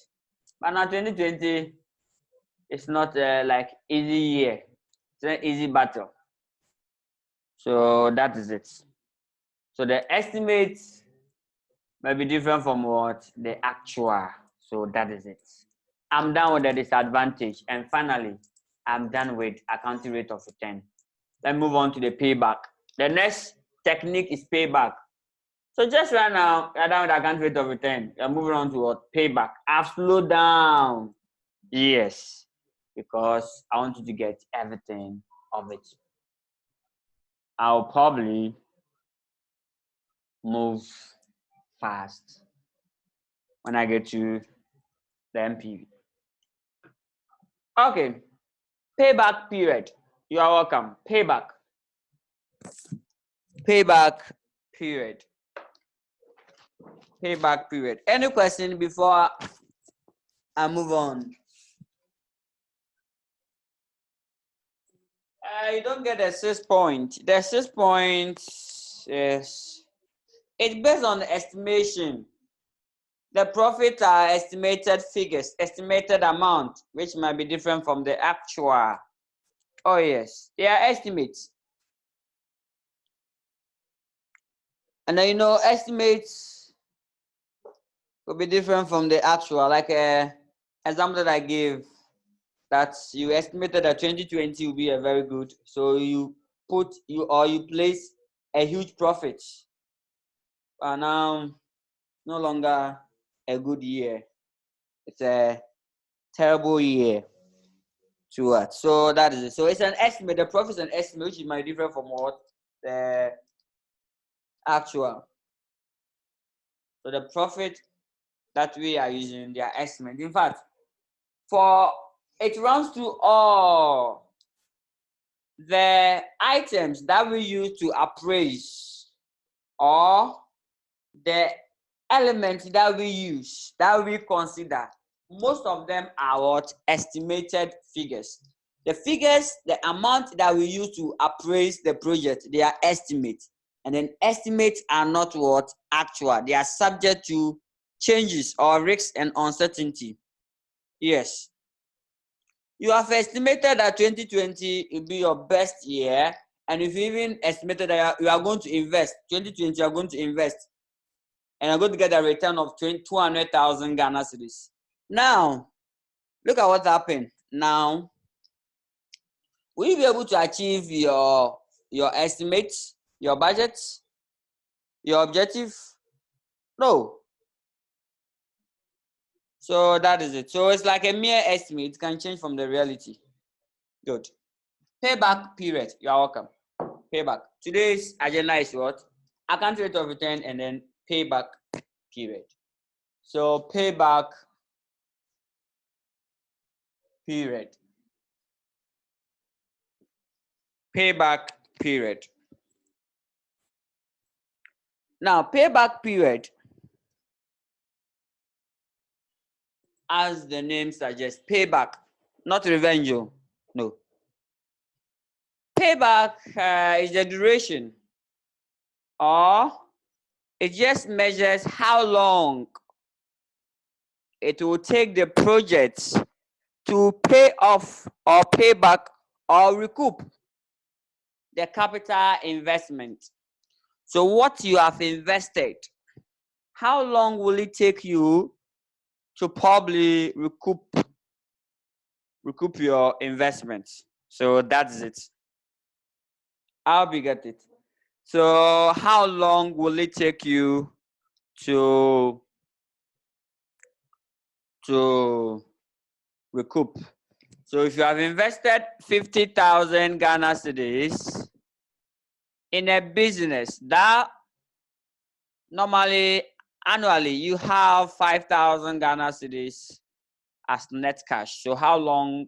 But now 2020, it's not like easy year. It's an easy battle. So that is it. So the estimates may be different from what? The actual. So that is it. I'm done with the disadvantage. And finally, I'm done with accounting rate of return. Let's move on to the payback. The next technique is payback. So just right now, you're done with accounting rate of return. You're moving on to what? Payback. I've slowed down. Yes. Because I want you to get everything of it. I'll probably move fast when I get to the MPV. Okay, payback period. You are welcome. Payback period. Payback period. Any question before I move on? You don't get the 6 point. The 6 points is, it's based on the estimation. The profits are estimated figures, estimated amount, which might be different from the actual. Oh yes, they are estimates. And then estimates will be different from the actual. Like example that I gave, that you estimated that 2020 will be a very good, so you place a huge profit, and now no longer a good year. It's a terrible year to what? So that is it. So it's an estimate. The profit is an estimate, which might differ from what? The actual. So the profit that we are using, their estimate. In fact, for it runs through all the items that we use to appraise, or the elements that we use, that we consider. Most of them are what? Estimated figures. The figures, the amount that we use to appraise the project, they are estimates. And then estimates are not what? Actual. They are subject to changes or risks and uncertainty. Yes. You have estimated that 2020 will be your best year, and if you even estimated that you are going to invest, 2020 you are going to invest, and you're going to get a return of 200,000 Ghana cedis. Now, look at what happened. Now, will you be able to achieve your estimates, your budget, your objective? No. So that is it. So it's like a mere estimate. It can change from the reality. Good. Payback period. You are welcome. Payback. Today's agenda is what? Account rate of return and then payback period. So payback period. Payback period. Now, payback period, as the name suggests, payback, not revenge. No. Payback is the duration, or it just measures how long it will take the project to pay off or pay back or recoup the capital investment. So what you have invested, how long will it take you to probably recoup your investment? So that's it. I'll be get it. So how long will it take you to recoup? So if you have invested 50,000 Ghana cedis in a business that normally annually you have 5,000 Ghana cedis as net cash. So how long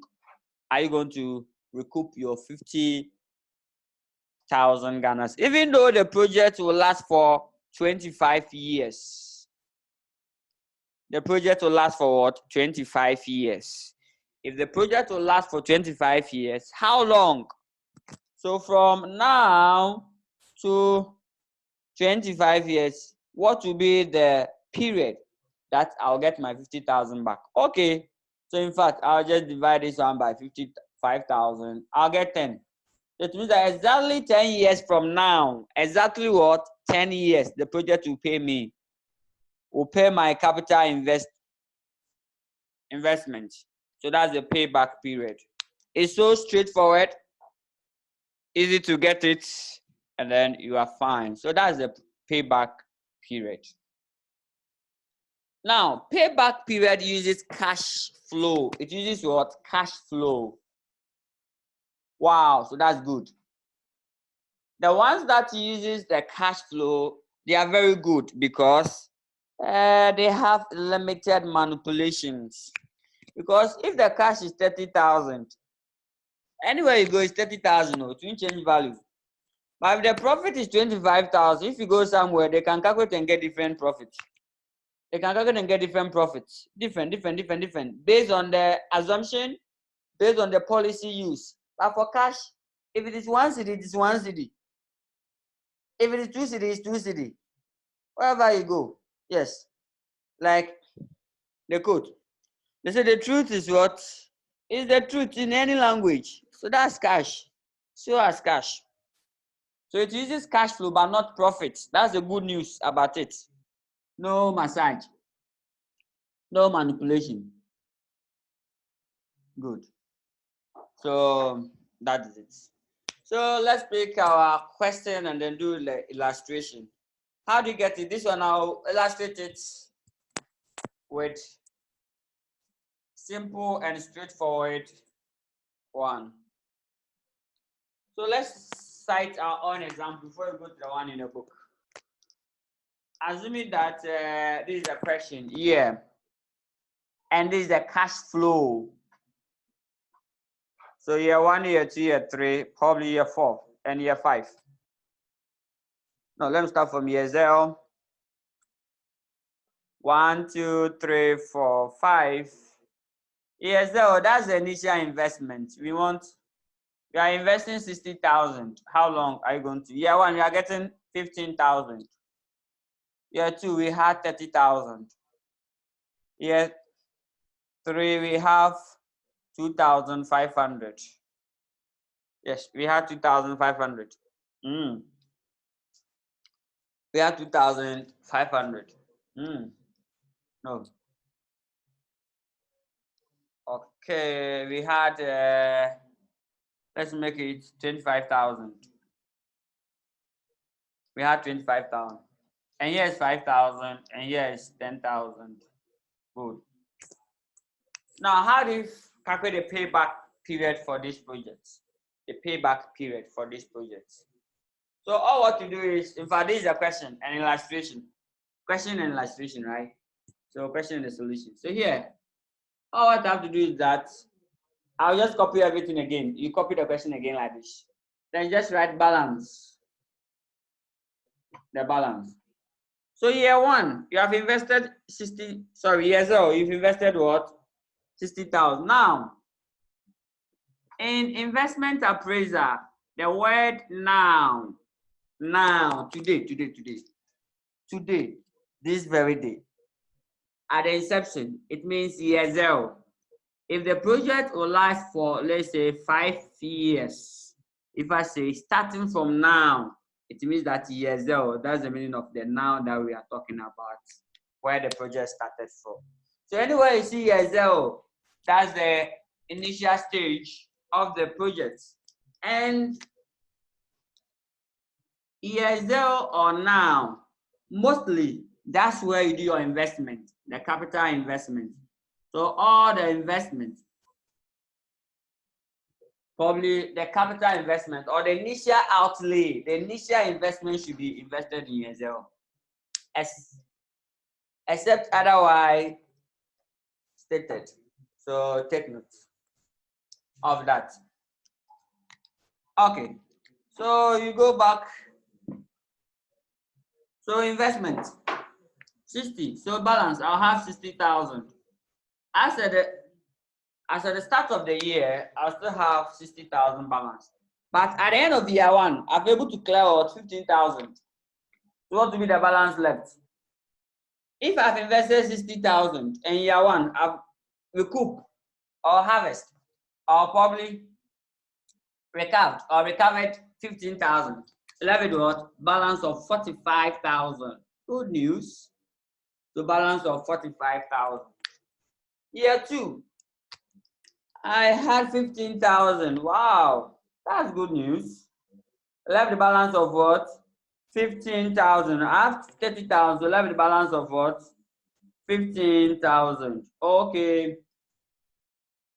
are you going to recoup your 50,000 Ghana? Even though the project will last for 25 years. The project will last for what? 25 years. If the project will last for 25 years, how long? So from now to 25 years, what will be the period that I'll get my 50,000 back? Okay. So in fact, I'll just divide this one by 55,000. I'll get 10. That means that exactly 10 years from now, exactly what? 10 years, the project will pay me. Will pay my capital investment. So that's the payback period. It's so straightforward, easy to get it, and then you are fine. So that's the payback period. Now, payback period uses cash flow. It uses what? Cash flow. Wow, so that's good. The ones that uses the cash flow, they are very good because they have limited manipulations. Because if the cash is 30,000, anywhere you go is 30,000, it won't change value. But if the profit is 25,000, if you go somewhere, they can calculate and get different profits. They can calculate and get different profits. Different. Based on the assumption, based on the policy use. But for cash, if it is 1 cedi, it is 1 cedi. If it is 2 cedi, it's 2 cedi. Wherever you go. Yes. Like the quote. They say the truth is what? Is the truth in any language. So that's cash. So as cash. So it uses cash flow but not profits. That's the good news about it. No massage. No manipulation. Good. So that is it. So let's pick our question and then do the illustration. How do you get it? This one I'll illustrate it with simple and straightforward one. So let's cite our own example before we go to the one in the book. Assuming that this is a question, yeah, and this is the cash flow. So year 1, year 2, year 3, probably year 4, and year 5. No, let me start from year 0. 1, 2, 3, 4, 5. Year 0, that's the initial investment. We are investing 60,000. How long are you going to? Year 1, you are getting 15,000. Year 2, we had 30,000. Year 3, we have 2,500. Yes, we had 2,500. We had 2,500. No. Okay, we had, let's make it 25,000. We had 25,000. And here is 5,000, and here is 10,000. Good. Now, how do you calculate the payback period for this project? The payback period for this project. So all what to do is, in fact, this is a question, an illustration. Question and illustration, right? So question and the solution. So here, all what I have to do is that I'll just copy everything again. You copy the question again like this. Then just write balance. The balance. So year 1, you have invested 60, sorry, year 0, you've invested what? 60,000. Now, in investment appraiser, the word now, today, this very day, at the inception, it means year 0. If the project will last for, let's say, 5 years, if I say starting from now, it means that year 0, that's the meaning of the now that we are talking about, where the project started from. So anywhere you see year 0, that's the initial stage of the project. And year 0 or now, mostly that's where you do your investment, the capital investment. So all the investment, probably the capital investment or the initial outlay, the initial investment should be invested in year 0, except otherwise stated. So take note of that. Okay, so you go back. So investment 60. So balance, I'll have 60,000. As at the start of the year, I'll still have 60,000 balance. But at the end of year 1, I've been able to clear out 15,000. So what will be the balance left? If I've invested 60,000 in year 1, I've recouped or harvest or probably recovered 15,000. Left with what? Balance of 45,000. Good news. So balance of 45,000. Year 2, I had 15,000. Wow, that's good news. Left the balance of what? 15,000. I have 30,000. Left the balance of what? 15,000. Okay.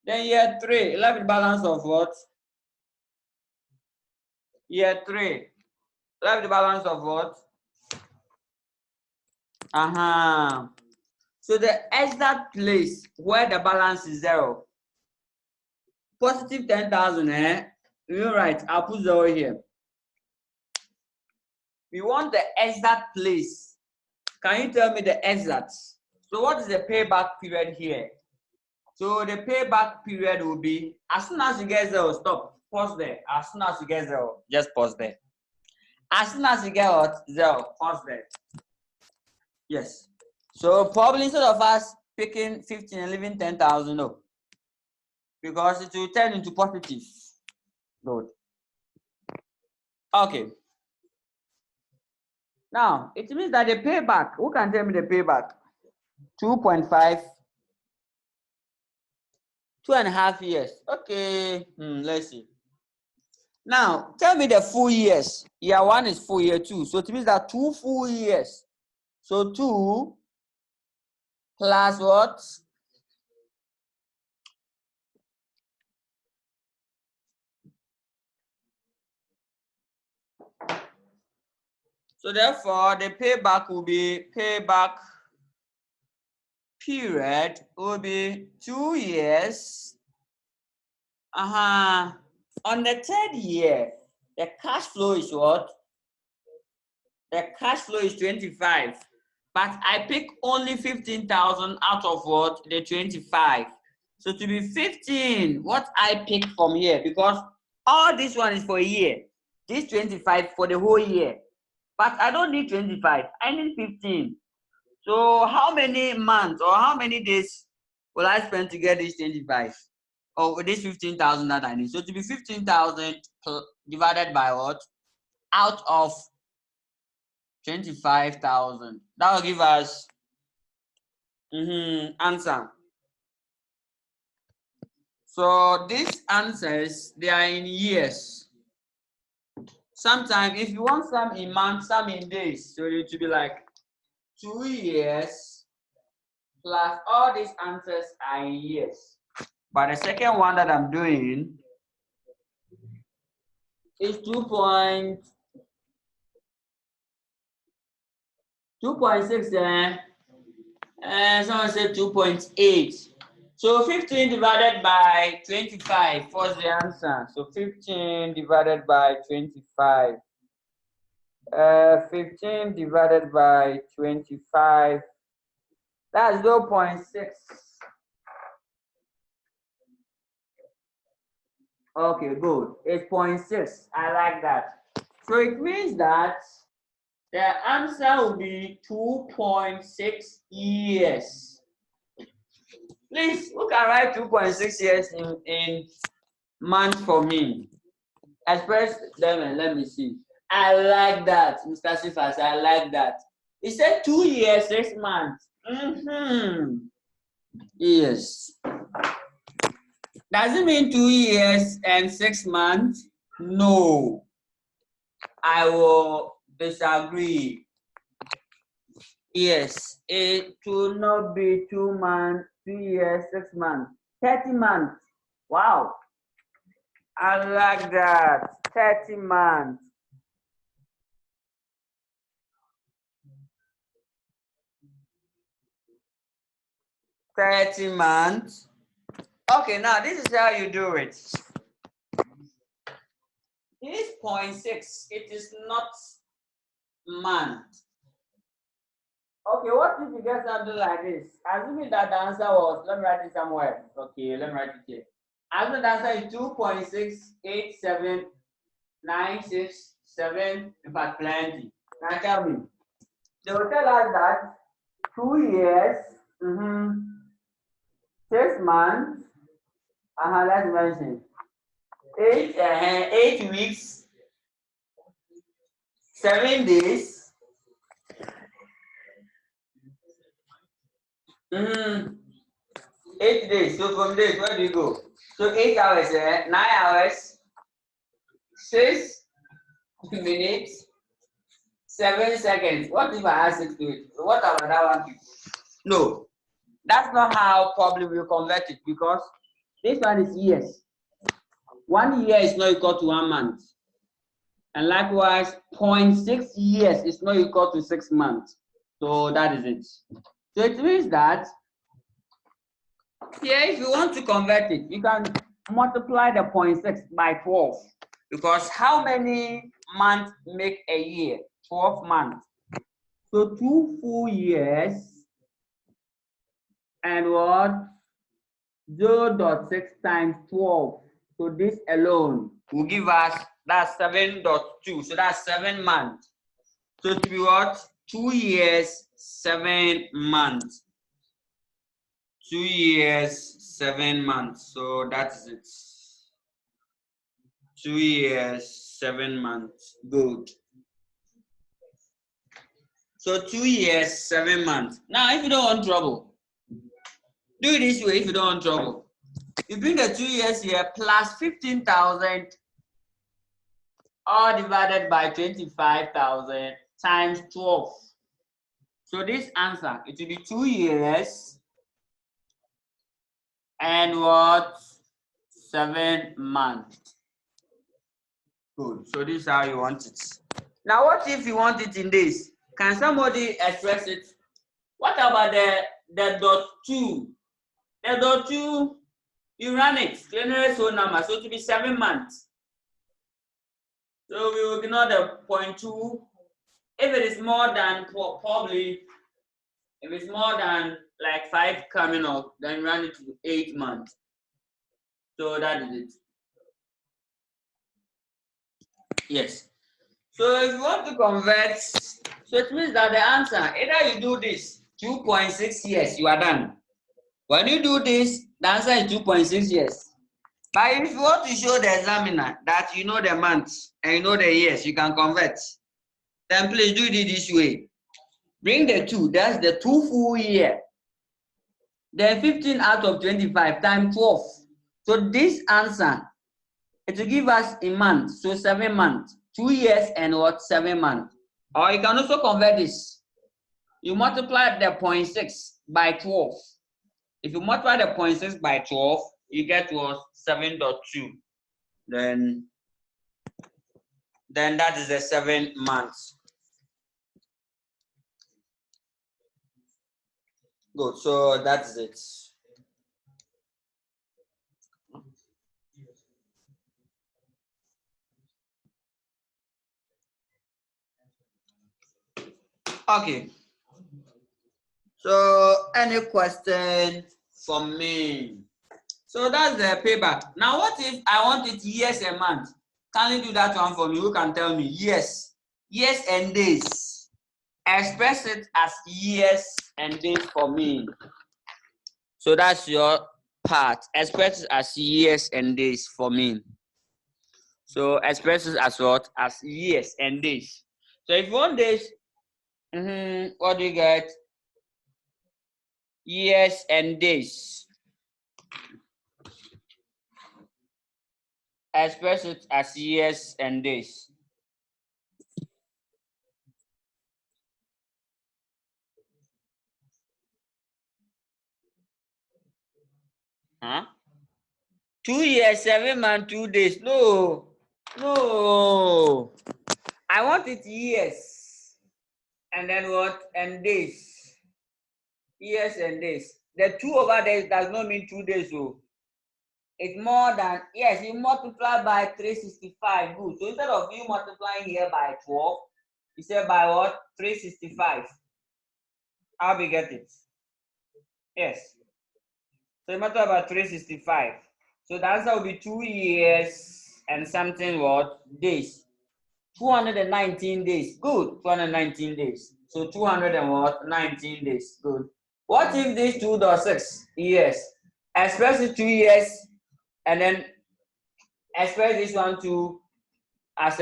Then year 3, left the balance of what? Year 3, left the balance of what? So the exact place where the balance is 0, positive 10,000, you're right, I'll put 0 here. We want the exact place. Can you tell me the exact? So what is the payback period here? So the payback period will be, as soon as you get 0, stop, pause there. As soon as you get 0, just pause there. As soon as you get what? 0, pause there. Yes. So probably instead of us picking 15 and leaving 10,000, no. Because it will turn into positive. Good. Okay. Now, it means that the payback, who can tell me the payback? 2.5, 2.5 years. Okay, let's see. Now, tell me the full years. Year 1 is full, year 2. So it means that 2 full years. So 2 plus what? So therefore, the payback will be payback period will be 2 years On the third year, the cash flow is what? The cash flow is 25. But I pick only 15,000 out of what? The 25. So to be 15, what I pick from here, because all this one is for a year. This 25 for the whole year. But I don't need 25. I need 15. So how many months or how many days will I spend to get this 25? Or this 15,000 that I need. So to be 15,000 divided by what? Out of 25,000. That will give us answer. So these answers, they are in years. Sometimes if you want some in months, some in days, so it will be like 2 years plus all these answers are in years. But the second one that I'm doing is 2.6. Someone said 2.8. So 15 divided by 25. What's the answer? So 15 divided by 25. 15 divided by 25. That's 0.6. Okay, good. It's 0.6. I like that. So it means that the answer will be 2.6 years. Please, who can write 2.6 years in months for me? Express them and let me see. I like that, Mr. Sifas. I like that. He said 2 years, 6 months. Yes. Does it mean 2 years and 6 months? No. I will disagree. Yes, it will not be 2 months, 2 years, 6 months, 30 months. Wow. I like that. 30 months. Okay, now this is how you do it. This 0.6, it is not month. Okay, what if you get something like this? Assuming that the answer was, let me write it somewhere. Okay, let me write it here. Assuming the answer is 2.68796.7, in fact, plenty. Now tell me. They will tell us that 2 years, 6 months, let's mention 8 weeks, 7 days, 8 days. So from days, where do you go? So 8 hours, 9 hours, 6 minutes, 7 seconds. What if I add 6 to it? So what about that one? No, that's not how probably we'll convert it, because this one is years. 1 year is not equal to 1 month. And likewise, 0.6 years is not equal to 6 months. So that is it. So it means that here, if you want to convert it, you can multiply the 0.6 by 12. Because how many months make a year? 12 months. So 2 full years and what? 0.6 times 12. So this alone will give us, that's 7.2. So that's 7 months. So to be what? 2 years, 7 months. 2 years, 7 months. So that's it. 2 years, 7 months. Good. So 2 years, 7 months. Now, if you don't want trouble, do it this way. If you don't want trouble, you bring the 2 years here plus 15,000 all divided by 25,000 times 12. So this answer, it will be 2 years and what? 7 months. Good. So this is how you want it. Now, what if you want it in days? Can somebody express it? What about the dot 2? The dot 2 You run it to generate whole number, so it will be 7 months. So we will ignore the 0.2. If it is more than probably, if it's more than like 5 coming up, then run it to 8 months. So that is it. Yes. So if you want to convert, so it means that the answer, either you do this 2.6 years, you are done. When you do this, the answer is 2.6 years. But if you want to show the examiner that you know the months and you know the years, you can convert. Then please do it this way. Bring the 2, that's the 2 full year. Then 15 out of 25 times 12. So this answer, it will give us a month, so 7 months, 2 years and what, 7 months. Or you can also convert this. You multiply the 0.6 by 12. If you multiply the 0.6 by 12, you get what, 7.2. Then that is the 7 months. Good, so that's it. Okay. So any question from me? So that's the payback. Now what if I want it years a month? Can you do that one for me? Who can tell me? Yes. Years and days. Express it as years and days for me. So that's your part. Express it as years and days for me. So express it as what? As years and days. So if you want days, what do you get? Years and days. Express it as years and days. Huh? 2 years, 7 months, 2 days. No. I want it years. And then what? And days. Years and days. The 2 over there does not mean 2 days. So it's more than, yes, you multiply by 365. Good. So instead of you multiplying here by 12, you say by what? 365. How we get it? Yes. So you multiply by 365. So the answer will be 2 years and something what? Days. 219 days. Good. 219 days. So 219 days. Good. What if this 2.6 years? Express it 2 years and then express this one to as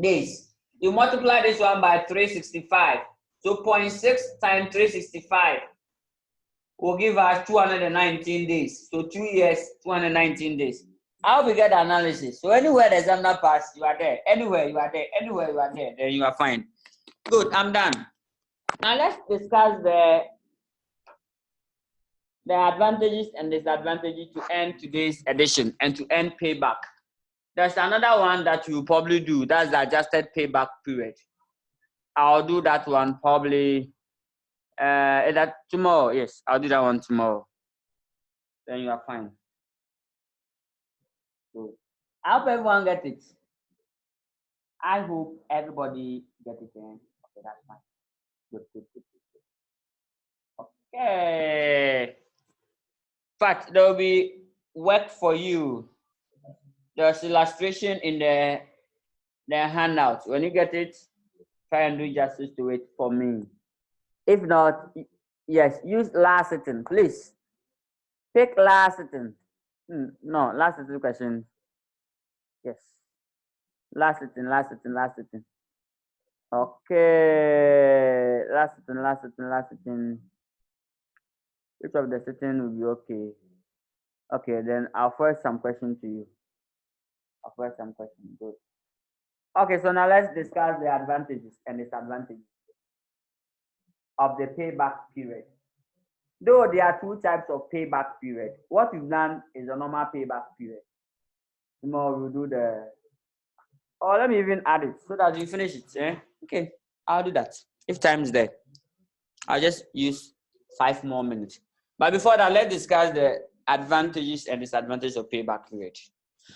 days. You multiply this one by 365. So 0.6 times 365 will give us 219 days. So 2 years, 219 days. How we get the analysis? So anywhere the examiner pass, you are there. Anywhere you are there. Anywhere you are there, then you are fine. Good, I'm done. Now let's discuss the advantages and disadvantages to end today's edition and to end payback. There's another one that you probably do. That's the adjusted payback period. I'll do that one probably that tomorrow. Yes, I'll do that one tomorrow. Then you are fine. Good. I hope everyone gets it. I hope everybody gets it. Okay, that's fine. Good. Okay. But there will be work for you. There's illustration in the handout. When you get it, try and do justice to it for me. If not, yes, use last sitting, please. Pick last sitting. No, last sitting question. Yes. Last sitting. Okay. Last sitting. Which of the sitting will be okay? Okay, then I'll forward some questions to you. Good. Okay, so now let's discuss the advantages and disadvantages of the payback period. Though there are 2 types of payback period. What we've done is a normal payback period. Tomorrow we'll do the, or let me even add it so that you finish it. Okay, I'll do that. If time is there, I'll just use 5 more minutes. But before that, let's discuss the advantages and disadvantages of payback period.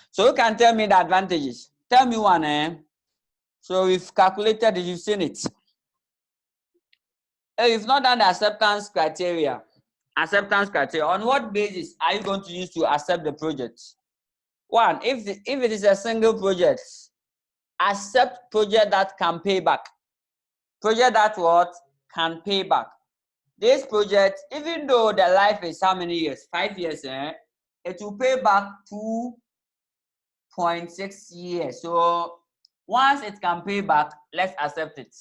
So you can tell me the advantages. Tell me one, eh? So we've calculated it, you've seen it. Hey, you've not done the acceptance criteria. Acceptance criteria. On what basis are you going to use to accept the project? One, if it is a single project, accept project that can pay back. Project that what? Can pay back. This project, even though the life is how many years? 5 years, it will pay back 2.6 years. So once it can pay back, let's accept it.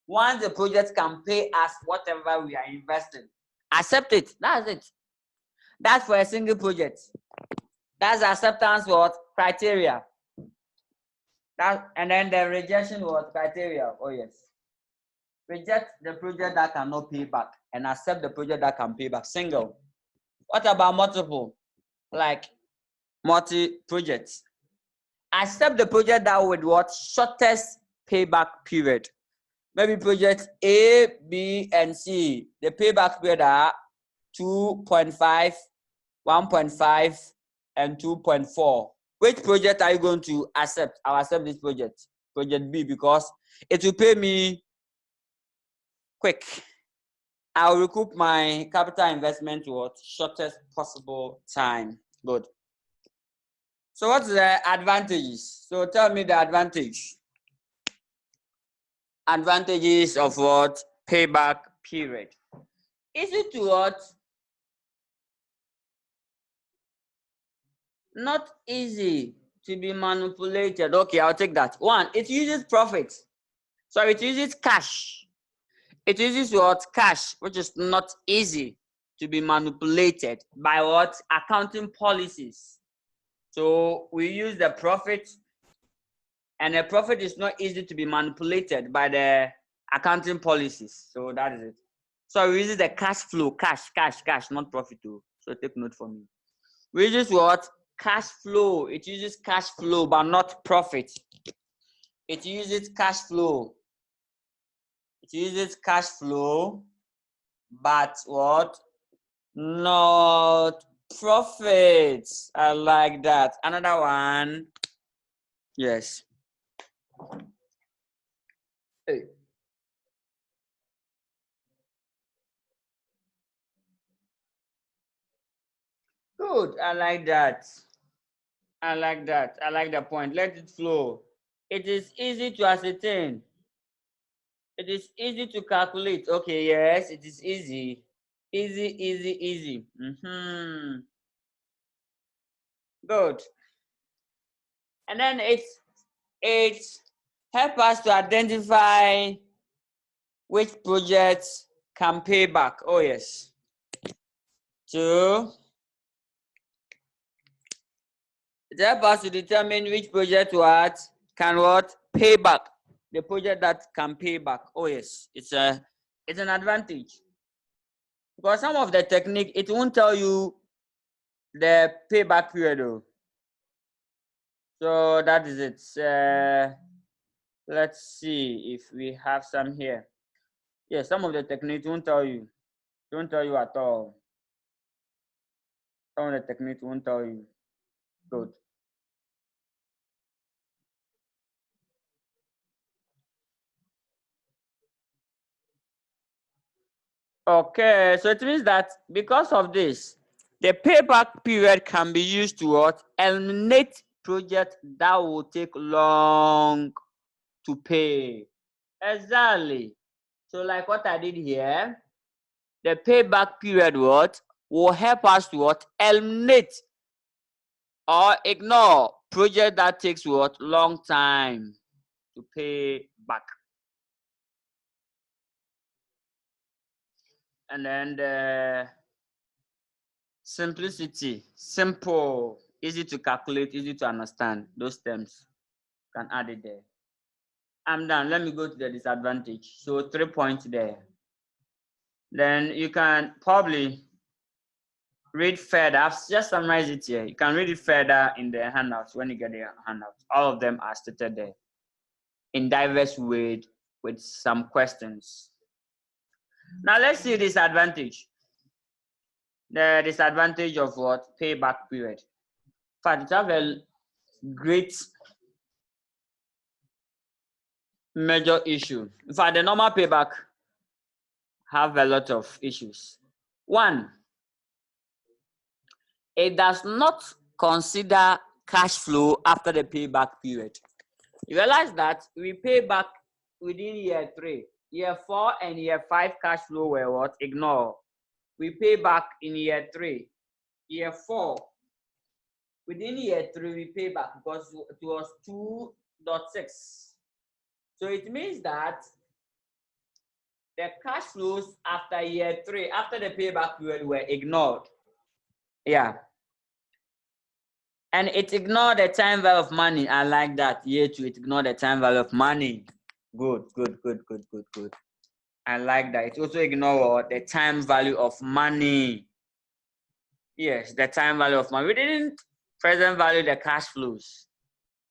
Once the project can pay us whatever we are investing, accept it. That's it. That's for a single project. That's acceptance what? Criteria. That, and then the rejection what? Criteria. Oh yes. Reject the project that cannot pay back and accept the project that can pay back. Single. What about multiple? Like multi-projects. Accept the project that would what? Shortest payback period. Maybe project A, B, and C. The payback period are 2.5, 1.5, and 2.4. Which project are you going to accept? I'll accept this project. Project B, because it will pay me quick. I'll recoup my capital investment to what? Shortest possible time. Good. So what's the advantages? So tell me the advantage. Advantages of what? Payback period. Easy to what? Not easy to be manipulated. Okay, I'll take that. One, it uses profit. So it uses cash. It uses what? Cash, which is not easy to be manipulated by what? Accounting policies. So we use the profit, and the profit is not easy to be manipulated by the accounting policies. So that is it. So we use the cash flow, cash, not profit too. So take note for me. We use what? Cash flow. It uses cash flow, but not profit. It uses cash flow. It uses cash flow, but what? Not profits. I like that. Another one. Yes. Hey. Good. I like that. I like that. I like the point. Let it flow. It is easy to ascertain. It is easy to calculate. Okay, yes, it is easy. Easy. Good. And then it helps us to identify which projects can pay back. Oh yes. So it helps us to determine which project can pay back. The project that can pay back. Oh yes, it's an advantage. Because some of the technique, it won't tell you the payback period though. So that is it. Let's see if we have some here. Yeah, some of the techniques won't tell you. Don't tell you at all. Some of the techniques won't tell you. Good. Okay, so it means that because of this, the payback period can be used to what? Eliminate projects that will take long to pay. Exactly. So like what I did here, the payback period will help us to eliminate or ignore project that takes long time to pay back. And then the simplicity, simple, easy to calculate, easy to understand. Those terms, you can add it there. I'm done. Let me go to the disadvantage. So 3 points there. Then you can probably read further. I've just summarized it here. You can read it further in the handouts when you get the handouts. All of them are stated there in diverse ways with some questions. Now let's see this advantage. The disadvantage of what? Payback period. In fact, it has a great major issue. In fact, the normal payback have a lot of issues. One, it does not consider cash flow after the payback period. You realize that we pay back within year 3. Year 4 and year 5 cash flow were what? Ignore. We pay back in year 3. Year 4. Within year 3, we pay back because it was 2.6. So it means that the cash flows after year 3, after the payback period, were ignored. Yeah. And it ignored the time value of money. I like that. Year 2, it ignored the time value of money. Good. I like that. It also ignored the time value of money. Yes, the time value of money. We didn't present value the cash flows.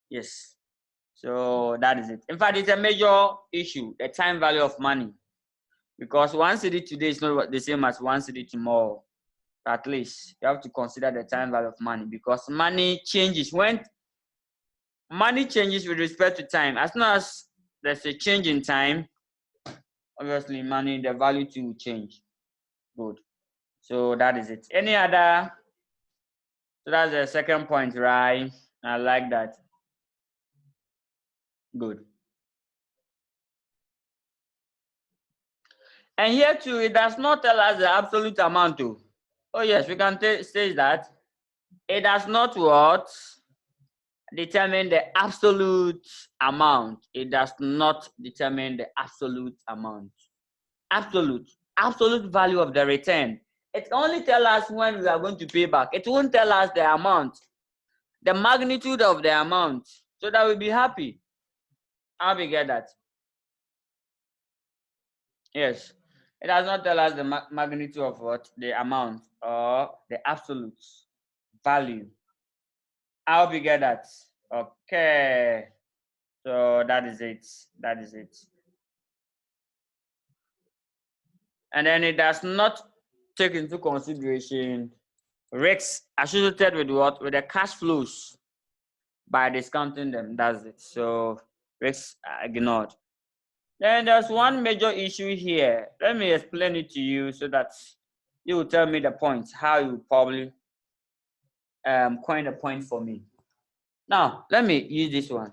Yes. So that is it. In fact, it's a major issue, the time value of money. Because 1 cedi today is not the same as 1 cedi tomorrow. At least you have to consider the time value of money because money changes. When money changes with respect to time, as soon as there's a change in time, obviously money, the value too will change. Good. So that is it. Any other? So that's the second point, right? I like that. Good. And here too, it does not tell us the absolute amount too. Oh yes, we can say that. It does not what? Determine the absolute amount. It does not determine the absolute amount. Absolute value of the return. It only tells us when we are going to pay back. It won't tell us the amount, the magnitude of the amount, so that we'll be happy. How we get that? Yes. It does not tell us the magnitude of what? The amount or the absolute value. I hope you get that. Okay. So that is it. That is it. And then it does not take into consideration risks associated with what? With the cash flows by discounting them. That's it. So risks are ignored. Then there's one major issue here. Let me explain it to you so that you will tell me the points, how you probably coin a point for me. Now, let me use this one.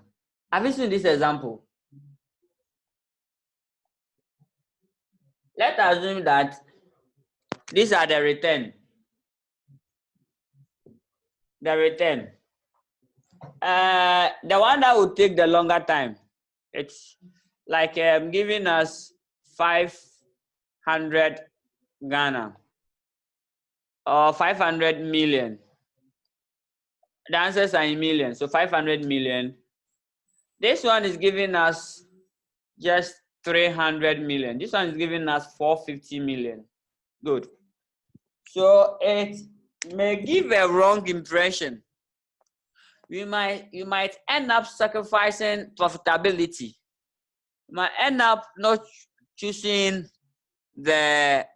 Have you seen this example? Let's assume that these are the return. The return. The one that will take the longer time. It's like giving us 500 Ghana or 500 million. The answers are in millions, so 500 million. This one is giving us just 300 million. This one is giving us 450 million. Good. So it may give a wrong impression. You might end up sacrificing profitability. You might end up not choosing the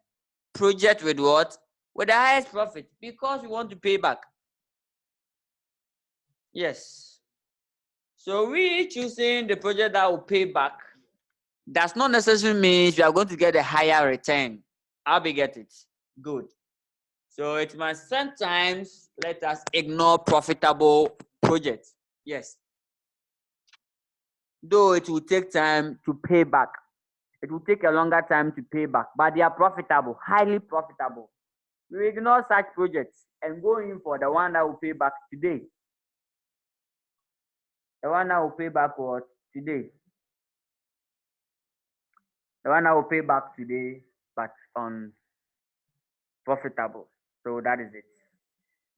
project with what? With the highest profit because you want to pay back. Yes. So we choosing the project that will pay back does not necessarily mean you are going to get a higher return. How we get it? Good. So it must sometimes let us ignore profitable projects. Yes. Though it will take time to pay back. It will take a longer time to pay back, but they are profitable, highly profitable. We ignore such projects and go in for the one that will pay back today. The one that will pay back what? Today. The one that will pay back today, but on profitable. So that is it.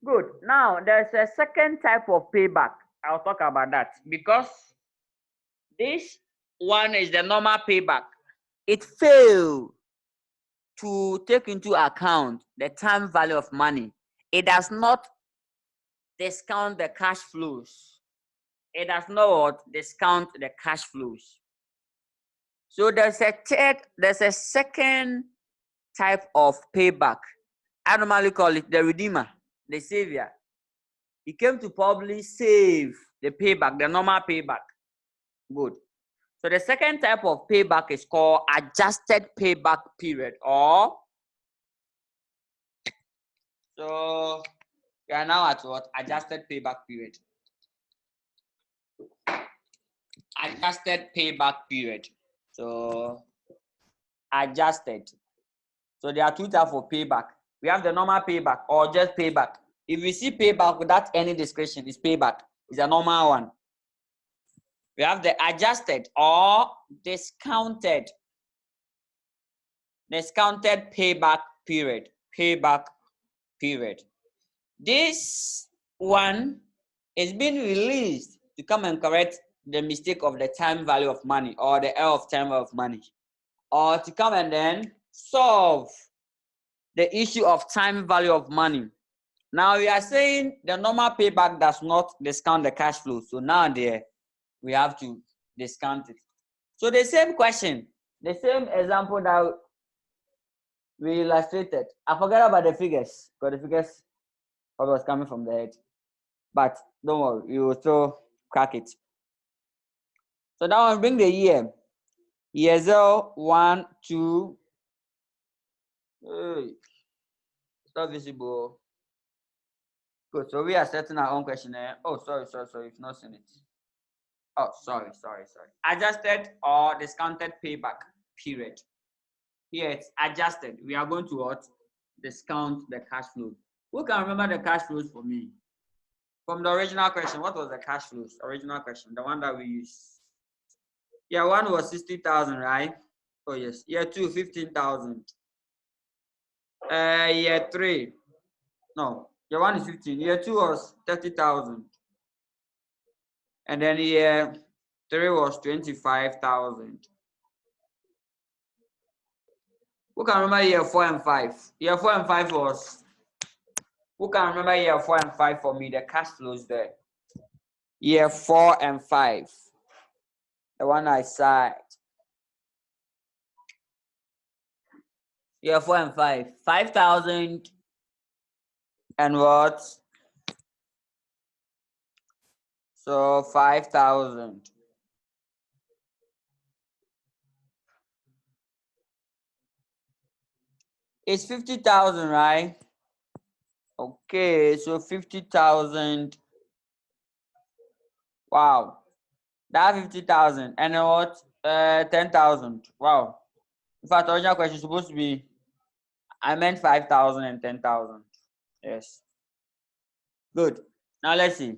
Good. Now there's a second type of payback. I'll talk about that because this one is the normal payback. It failed to take into account the time value of money. It does not discount the cash flows. It does not discount the cash flows. So there's a second type of payback. I normally call it the Redeemer, the Savior. He came to probably save the payback, the normal payback. Good. So the second type of payback is called adjusted payback period, or so we are now at what? Adjusted payback period. Adjusted payback period. So adjusted. So there are two types of payback. We have the normal payback or just payback. If you see payback without any discretion, it's payback. It's a normal one. We have the adjusted or discounted payback period. Payback period. This one is being released to come and correct the mistake of the time value of money or the error of time value of money, or to come and then solve the issue of time value of money. Now we are saying the normal payback does not discount the cash flow. So now there we have to discount it. So the same question, the same example that we illustrated. I forgot about the figures, because the figures was coming from the head. But don't worry, you will still crack it. So now I'll bring the year. Year 0, 1, 2. Hey, it's not visible. Good. So we are setting our own questionnaire. Oh, sorry. You've not seen it. Oh, sorry. Adjusted or discounted payback period. Here it's adjusted. We are going to what? Discount the cash flow. Who can remember the cash flows for me? From the original question, what was the cash flows? Original question, the one that we used. Year 1 was 60,000, right? Oh yes. Year 2, 15,000. Year 3, no. Year 1 is 15. Year 2 was 30,000. And then year 3 was 25,000. Who can remember year 4 and 5? Year 4 and 5 was. Who can remember year 4 and 5 for me? The cash flows there. Year 4 and 5. The one I said. Year 4 and 5. 5,000 and what? So 5,000. It's 50,000, right? Okay, so 50,000. Wow. That 50,000. And then what? 10,000. Wow. In fact, original question is supposed to be, I meant 5,000 and 10,000. Yes. Good. Now let's see.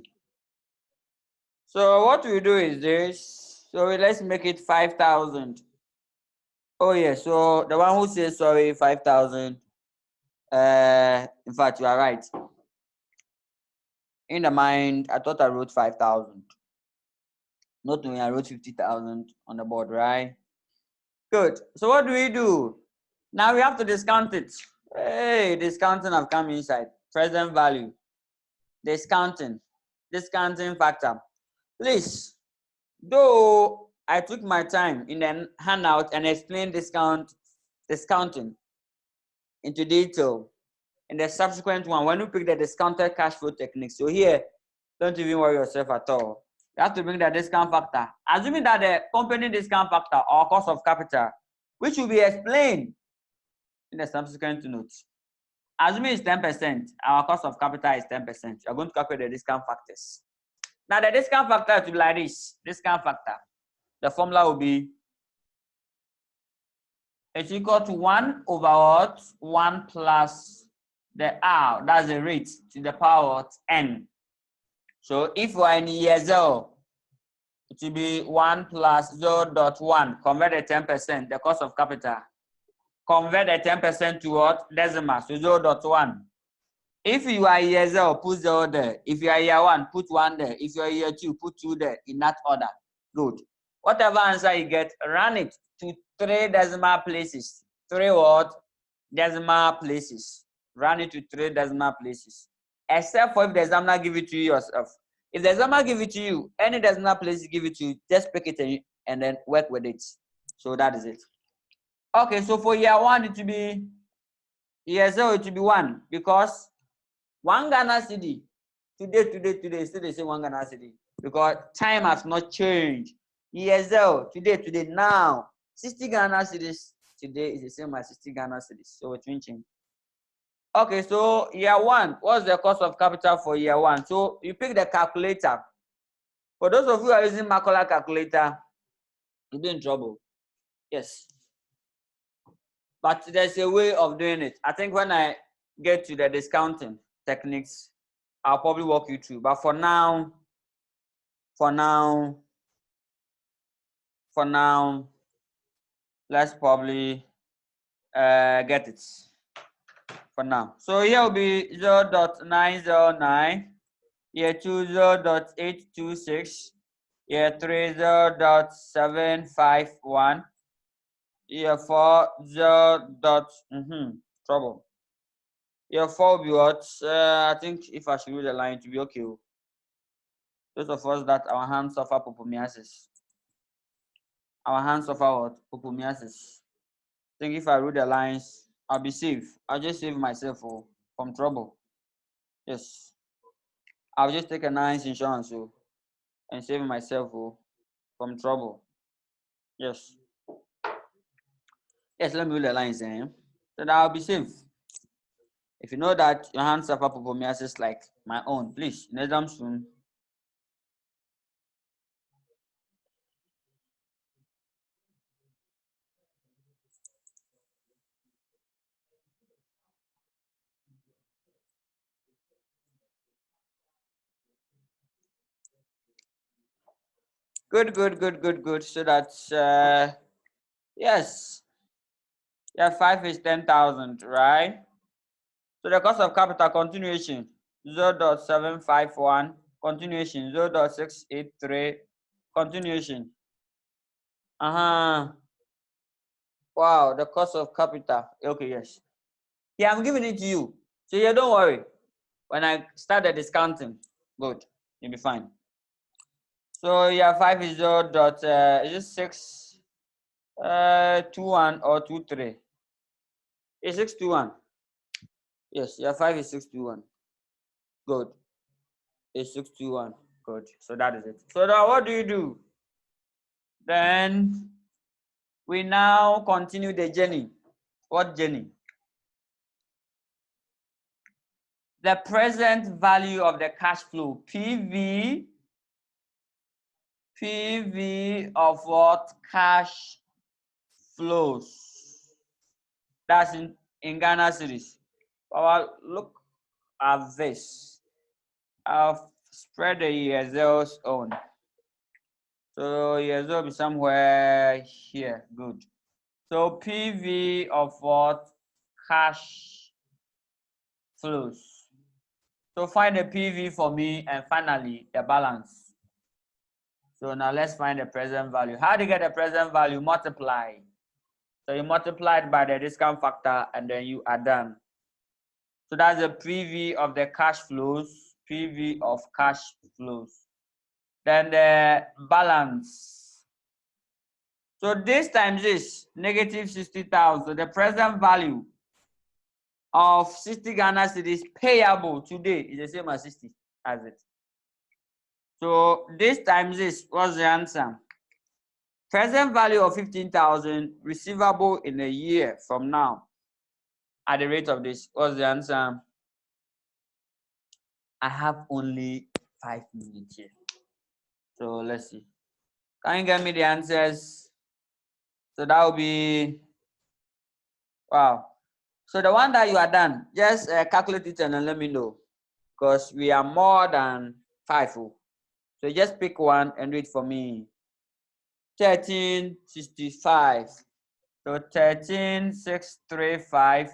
So what we do is this. So let's make it 5,000. Oh yeah. So the one who says sorry, 5,000. In fact, you are right. In the mind, I thought I wrote 5,000. Not when I wrote 50,000 on the board, right? Good. So what do we do? Now we have to discount it. Hey, discounting have come inside. Present value. Discounting factor. Please, though I took my time in the handout and explained discounting into detail in the subsequent one when you pick the discounted cash flow technique. So here, don't even worry yourself at all. You have to bring the discount factor. Assuming that the company discount factor or cost of capital, which will be explained in the subsequent notes. Assuming it's 10%, our cost of capital is 10%. You're going to calculate the discount factors. Now the discount factor will be like this. Discount factor. The formula will be it's equal to 1 over what? 1 plus the R, that's the rate, to the power of N. So if we're in year 0, it will be 1 plus 0.1. Convert the 10%, the cost of capital. Convert the 10% to what? Decimal, so 0.1. If you are year 0, put 0 there. If you are year 1, put 1 there. If you are year 2, put 2 there, in that order. Good. Whatever answer you get, run it to 3 decimal places. 3 what? Decimal places. Run it to 3 decimal places. Except for if the examiner give it to you yourself. If the examiner give it to you, any decimal place give it to you, just pick it and then work with it. So that is it. Okay, so for year 1, it will be Yes, so it will be 1 because 1 Ghana cedi today still the same 1 Ghana cedi because time has not changed. ESL today now 60 Ghana cedis today is the same as 60 Ghana cedis, so it won't change. Okay, so year 1, what's the cost of capital for year 1? So you pick the calculator. For those of you who are using Macola calculator, you'll be in trouble. Yes. But there's a way of doing it. I think when I get to the discounting techniques, I'll probably walk you through. But for now, let's probably get it for now. So here will be 0.909, year 2 0.826, year 3 0.751, year 4 0. Trouble. Year 4 will be what? I think if I should read the line to be okay. Those of us that our hands suffer pupumiasis. Our hands suffer what? Pupumiasis. I think if I read the lines, I'll be safe. I'll just save myself from trouble. Yes. I'll just take a nice insurance and save myself from trouble. Yes. Yes, let me read the lines so that I'll be safe. If you know that your hands suffer pupumiasis like my own, please, in exam soon. Good. So that's yes. Yeah, 5 is 10,000, right? So the cost of capital continuation 0.751, continuation 0.683, continuation. Wow, the cost of capital. Okay, yes. Yeah, I'm giving it to you. So yeah, don't worry. When I start the discounting, good, you'll be fine. So yeah, 5 is 0. Is it 6 21 or 23? It's 621. Yes, yeah, 5 is 621. Good. It's 621. Good. So that is it. So now what do you do? Then we now continue the journey. What journey? The present value of the cash flow, PV of what? Cash flows. That's in Ghana cedis. Look at this. I've spread the ESL's on. So ESL will be somewhere here. Good. So PV of what? Cash flows. So find the PV for me and finally the balance. So now let's find the present value. How do you get the present value? Multiply. So you multiply it by the discount factor and then you are done. So that's the PV of the cash flows, PV of cash flows. Then the balance. So this times this, negative 60,000. So the present value of 60 Ghana cedis payable today is the same as 60 as it. So this times this, what's the answer? Present value of 15,000 receivable in a year from now at the rate of this. What's the answer? I have only 5 minutes here. So let's see. Can you get me the answers? So that will be, wow. So the one that you are done, just calculate it and then let me know. Because we are more than 5. So just pick one and read for me. 1365. So 13635.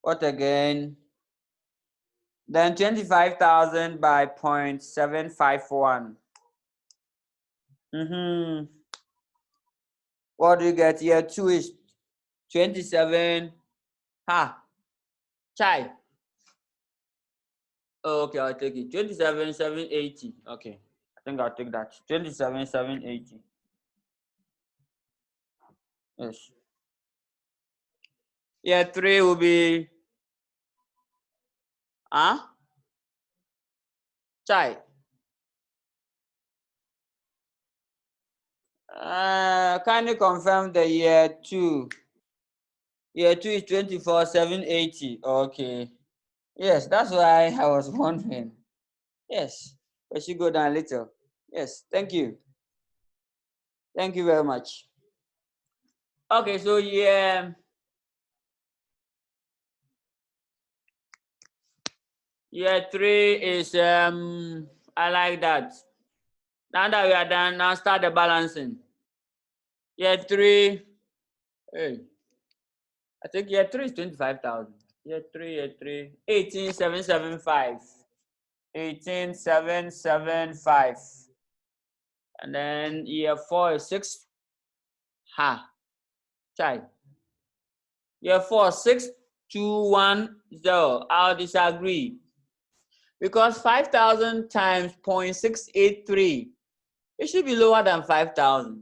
What again? Then 25,000 by 0.751. What do you get here? 2 is 27. Chai. Oh, okay, I'll take it. 27,780. Okay. I think I'll take that. 27,780. Yes. Year 3 will be Chai. Can you confirm the year 2? Year 2 is 24,780. Okay. Yes, that's why I was wondering. Yes, we should go down a little. Yes, thank you. Thank you very much. Okay, so year 3 is I like that. Now that we are done, now start the balancing. Year 3, hey, I think year 3 is 25,000. Year 3, 18,775. 18,775. And then year 4 is 6. Chai. Year 4, 6,210. I'll disagree. Because 5,000 times 0.683, it should be lower than 5,000.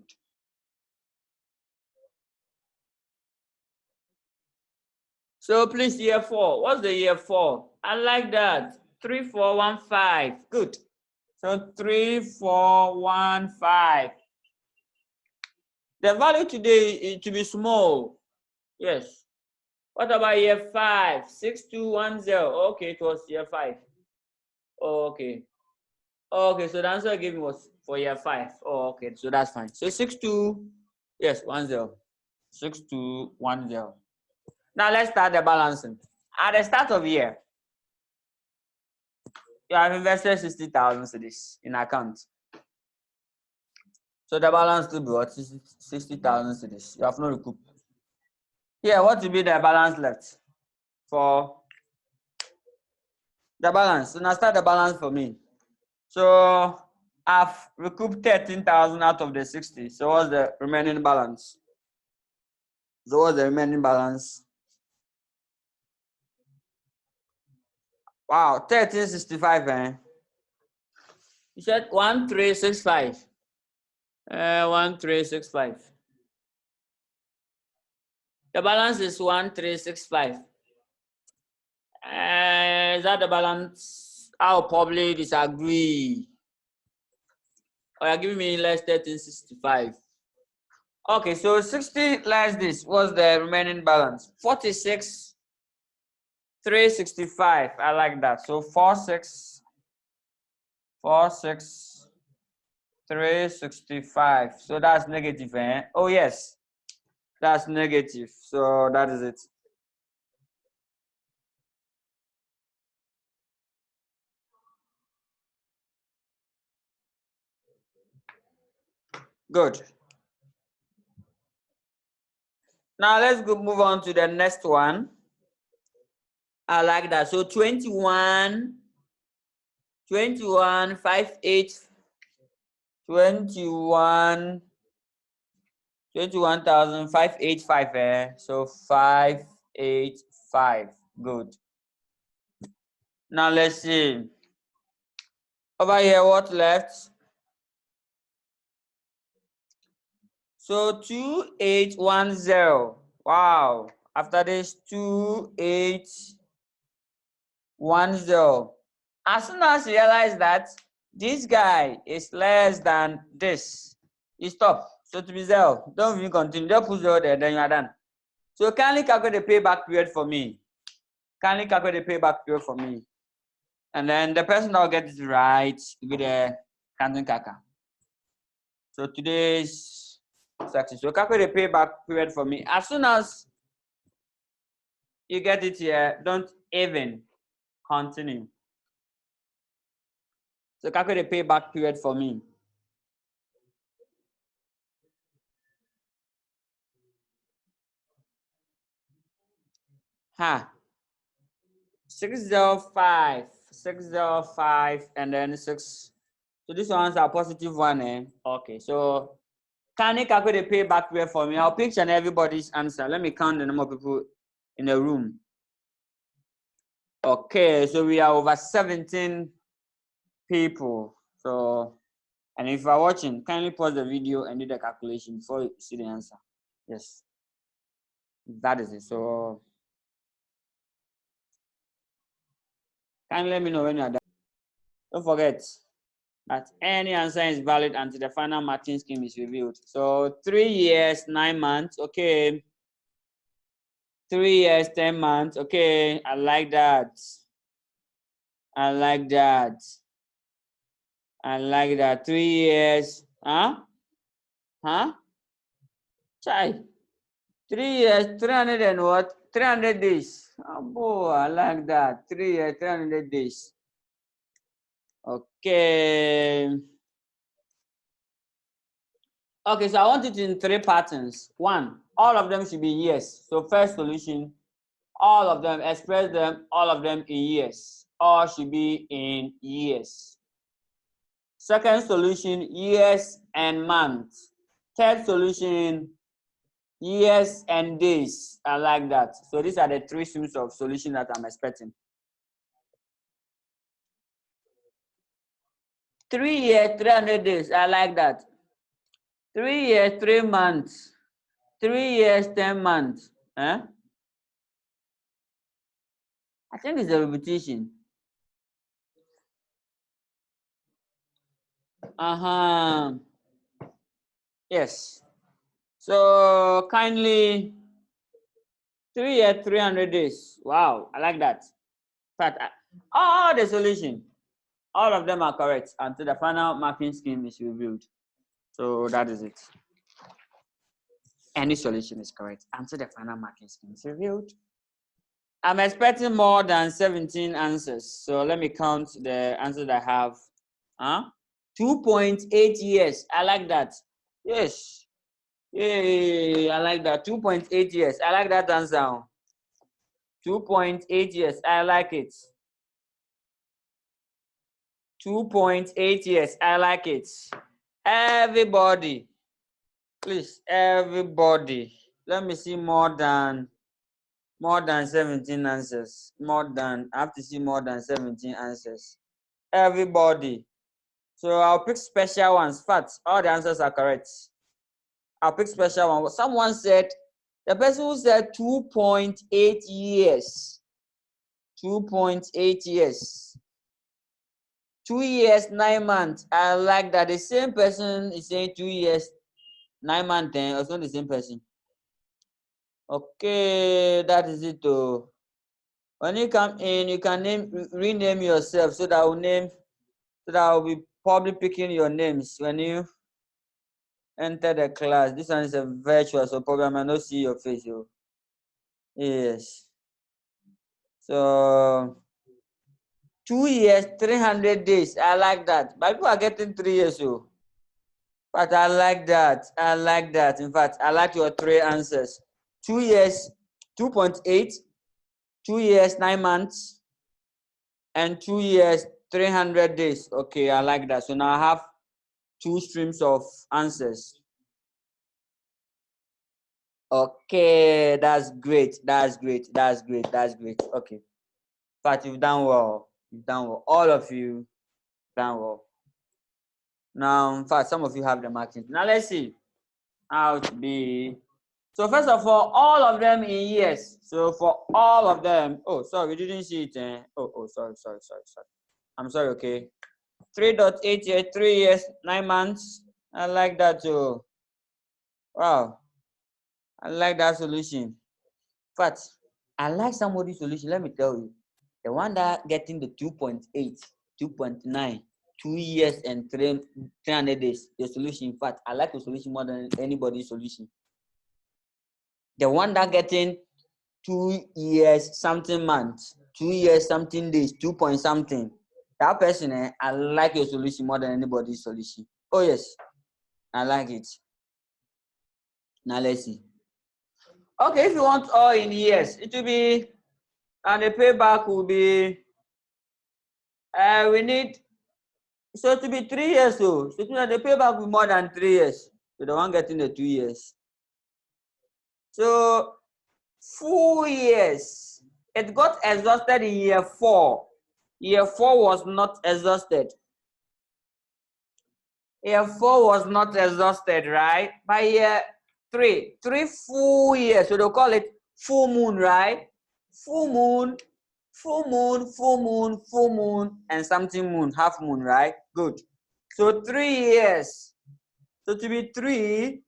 So please, year 4. What's the year 4? I like that. 3415. Good. So 3415. The value today is to be small. Yes. What about year 5? 6210. Okay, it was year 5. Okay. Okay, so the answer I gave me was for year 5. Oh, okay, so that's fine. So 62, yes, 10. 6210. Now let's start the balancing. At the start of the year, you have invested 60,000 cedis in account. So the balance will be what? 60,000 cedis. You have no recoup. Here, what will be the balance left for the balance? So now start the balance for me. So I've recouped 13,000 out of the 60. So what's the remaining balance? So what's the remaining balance? Wow, 1365, eh? You said 1365. 1365. The balance is 1365. Is that the balance? I'll probably disagree. Or you're giving me less 1365. Okay, so 60 less this. What's the remaining balance? 46, 365. I like that. So 46, 365. So that's negative, eh? Oh, yes. That's negative. So that is it. Good. Now let's go move on to the next one. I like that. So 21, 58, 21, 21,585. So 585. Good. Now let's see. Over here, what left? So 2810. Wow. After this, 2810. As soon as you realize that this guy is less than this, you stop. So to be zero, don't even continue. Just put 0 there, then you are done. So kindly calculate the payback period for me. Kindly calculate the payback period for me. And then the person that will get it right will be the counting kaka. So today's success. So calculate the payback period for me. As soon as you get it here, don't even continue. So calculate the payback period for me. Ha. 605, 605, and then 6. So these ones are positive one, eh? Okay, so can you calculate the payback period for me? I'll picture everybody's answer. Let me count the number of people in the room. Okay, so we are over 17 people. So, and if you are watching, kindly pause the video and do the calculation before you see the answer. Yes, that is it. So Kindly let me know when you are done. Don't forget that any answer is valid until the final marking scheme is revealed. So 3 years, 9 months. Okay. 3 years, 10 months. Okay. I like that. I like that. I like that. 3 years. Huh? Huh? Chai. 3 years, 300 and what? 300 days. Oh, boy, I like that. 3 years, 300 days. Okay. Okay, so I want it in 3 patterns. 1, all of them should be years. So first solution, all of them, express them, all of them in years. All should be in years. Second solution, years and months. Third solution, years and days. I like that. So these are the 3 streams of solution that I'm expecting. 3 years, 300 days. I like that. 3 years, 3 months. 3 years, 10 months. Eh? I think it's a repetition. Yes. So kindly 3 years, 300 days. Wow, I like that. But all the solution, all of them are correct until the final marking scheme is revealed. So that is it. Any solution is correct until the final marking scheme is revealed. I'm expecting more than 17 answers. So let me count the answers I have. 2.8 years. I like that. Yes. Yay, I like that. 2.8 years. I like that answer. 2.8 years. I like it. 2.8 years. I like it. Everybody, please, everybody. Let me see more than 17 answers. I have to see more than 17 answers. Everybody. So I'll pick special ones. Facts. All the answers are correct. I'll pick special one. Someone said, the person who said 2.8 years. 2.8 years. 2 years, 9 months. I like that. The same person is saying 2 years, 9 months, then also the same person. Okay, that is it though. When you come in, you can rename yourself so that I'll be probably picking your names when you enter the class. This one is a virtual, so probably I might not see your face. Yo. Yes. So 2 years, 300 days. I like that. But people are getting 3 years. So. But I like that. I like that. In fact, I like your 3 answers. 2 years, 2.8, 2 years, 9 months, and 2 years, 300 days. Okay, I like that. So now I have 2 streams of answers. Okay, that's great. That's great. That's great. That's great. Okay. But you've done well. You've done well. All of you done well. Now, in fact, some of you have the marking. Now let's see how to be. So first of all of them in years. So for all of them, oh, sorry, we didn't see it. Sorry. I'm sorry, okay. 3.8 years, 3 years, 9 months. I like that too. Wow. I like that solution. But I like somebody's solution. Let me tell you. The one that getting the 2.8, 2.9, 2 years and 300 days. The solution. In fact, I like the solution more than anybody's solution. The one that getting 2 years something months, 2 years something days, 2 point something. That person, I like your solution more than anybody's solution. Oh yes, I like it. Now let's see. Okay, if you want all in years, it will be, and the payback will be, we need, so to be 3 years. So the payback will be more than 3 years. So the one getting the 2 years. So 4 years. It got exhausted in year 4. Year 4 was not exhausted. Year 4 was not exhausted, right? By year 3 full years. So they'll call it full moon, right? Full moon, full moon, full moon, full moon, and something moon, half moon, right? Good. So 3 years. So to be 3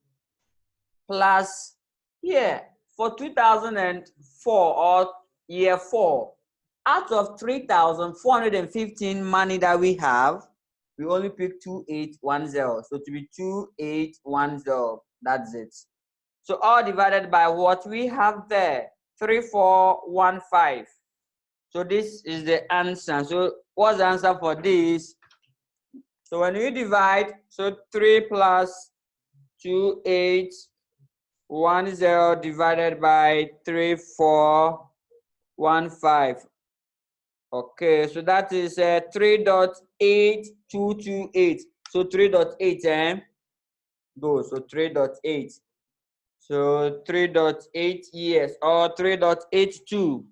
plus, yeah, for 2004 or year 4, out of 3,415 money that we have, we only pick 2810. So to be 2810, that's it. So all divided by what we have there, 3415. So this is the answer. So what's the answer for this? So when you divide, so 3 plus 2810 divided by 3415. Okay, so that is 3.8228. So 3.8, go. So 3.8. So 3.8 years or 3.82.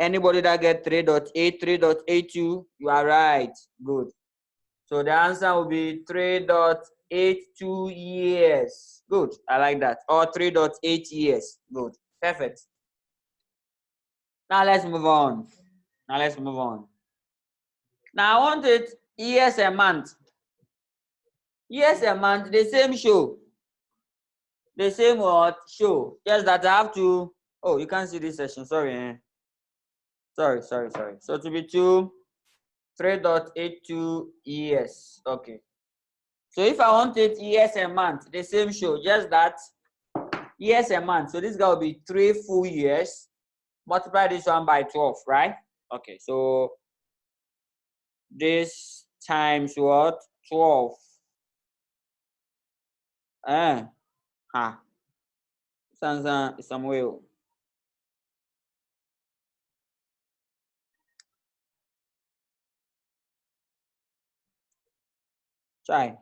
Anybody that get 3.8, 3.82, you are right. Good. So the answer will be 3.82 years. Good. I like that. Or 3.8 years. Good. Perfect. Now let's move on. Now I want it years a month. Years a month, the same show. The same what? Show. Just that I have to. Oh, you can't see this session. Sorry. Sorry. So to be 3.82 years. Okay. So if I want it years a month, the same show, just that years a month. So this guy will be 3 full years. Multiply this one by 12, right? Okay, so this times what? 12. Somewhere. Try.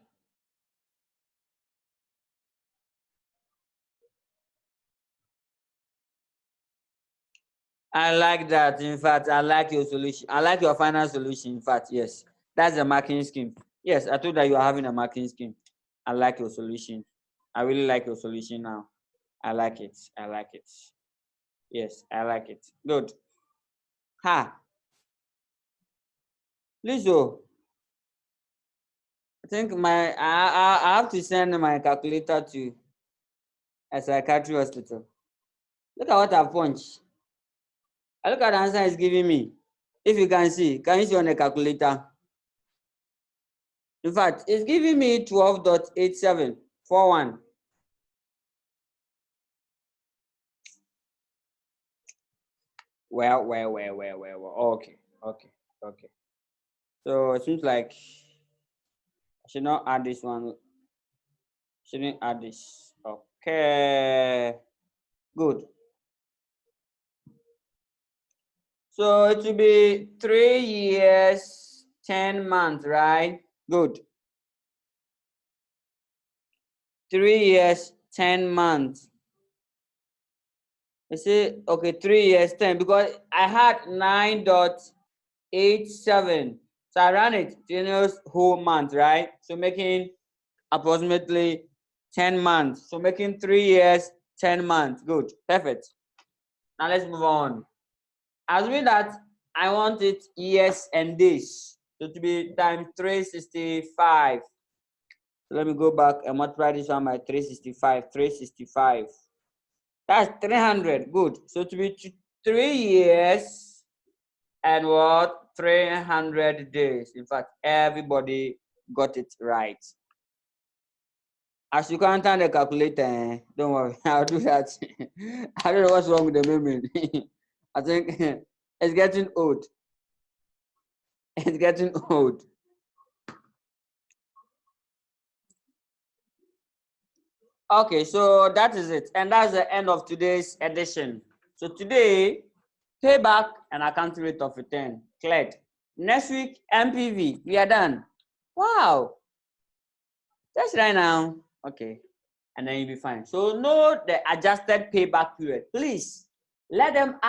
I like that. In fact, I like your solution. I like your final solution. In fact, yes. That's the marking scheme. Yes, I told that you are having a marking scheme. I like your solution. I really like your solution now. I like it. Yes, I like it. Good. Ha. Lizzo, I think I have to send my calculator to a psychiatry hospital. Look at what I've punched. Look at the answer it's giving me. If you can see on the calculator? In fact, it's giving me 12.8741. Well. Okay. So it seems like I should not add this one. Shouldn't add this. Okay. Good. So it will be 3 years, 10 months, right? Good. 3 years, 10 months. You see, okay, 3 years, 10, because I had 9.87. So I ran it to whole month, right? So making approximately 10 months. So making 3 years, 10 months. Good, perfect. Now let's move on. Assuming that I want it years and days. So to be times 365. So let me go back and multiply this one by 365. 365. That's 300. Good. So to be 3 years and what? 300 days. In fact, everybody got it right. As you can't turn the calculator, don't worry, I'll do that. I don't know what's wrong with the memory. I think it's getting old. It's getting old. Okay, so that is it. And that's the end of today's edition. So today, payback and accounting rate of return cleared. Next week, MPV, we are done. Wow. That's right now. Okay. And then you'll be fine. So know the adjusted payback period. Please let them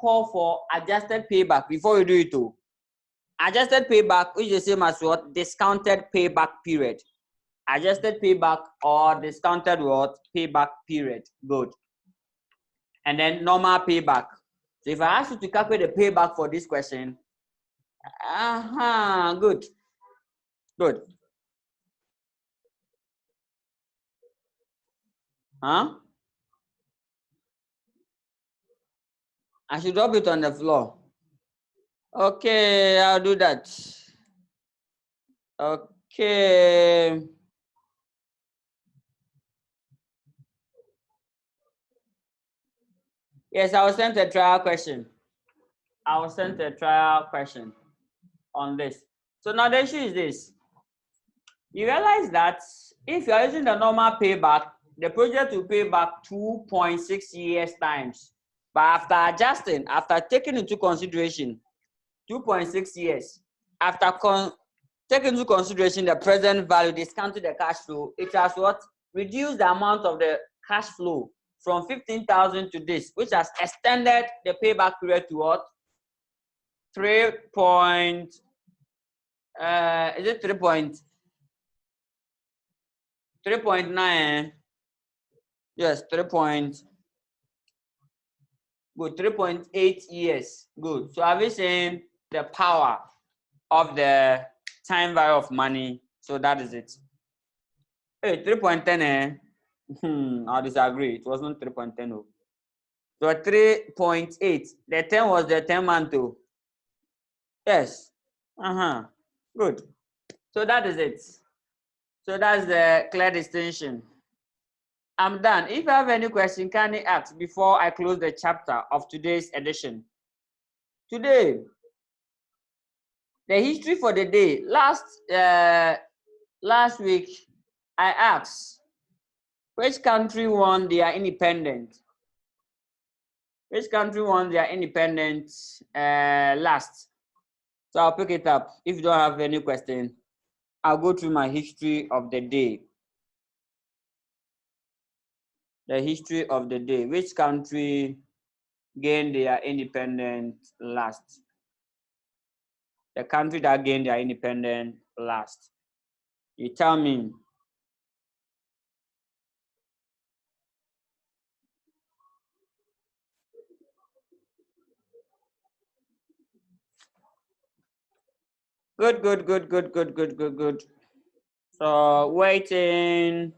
call for adjusted payback before you do it too. Adjusted payback, which is the same as what? Discounted payback period. Adjusted payback or discounted what? Payback period. Good. And then normal payback. So if I ask you to calculate the payback for this question, good. Good. Huh? I should drop it on the floor. Okay, I'll do that. Okay. Yes, I was sent a trial question. I was sent a trial question on this. So now the issue is this. You realize that if you are using the normal payback, the project will pay back 2.6 years times. But after taking into consideration 2.6 years, after taking into consideration the present value, discounting the cash flow, it has what? Reduced the amount of the cash flow from 15,000 to this, which has extended the payback period to what? 3 point, is it 3.9? Yes, 3.8 years. Good. So are we saying the power of the time value of money? So that is it. Hey, 3.10, I disagree. It wasn't 3.10. Oh. So 3.8. The 10 was the 10 month. Oh. Yes. Good. So that is it. So that's the clear distinction. I'm done. If you have any question, can you ask before I close the chapter of today's edition? Today, the history for the day. Last week, I asked which country won their independence. Which country won their independence last? So I'll pick it up. If you don't have any question, I'll go through my history of the day. The history of the day. Which country gained their independence last? The country that gained their independence last. You tell me. Good. So waiting.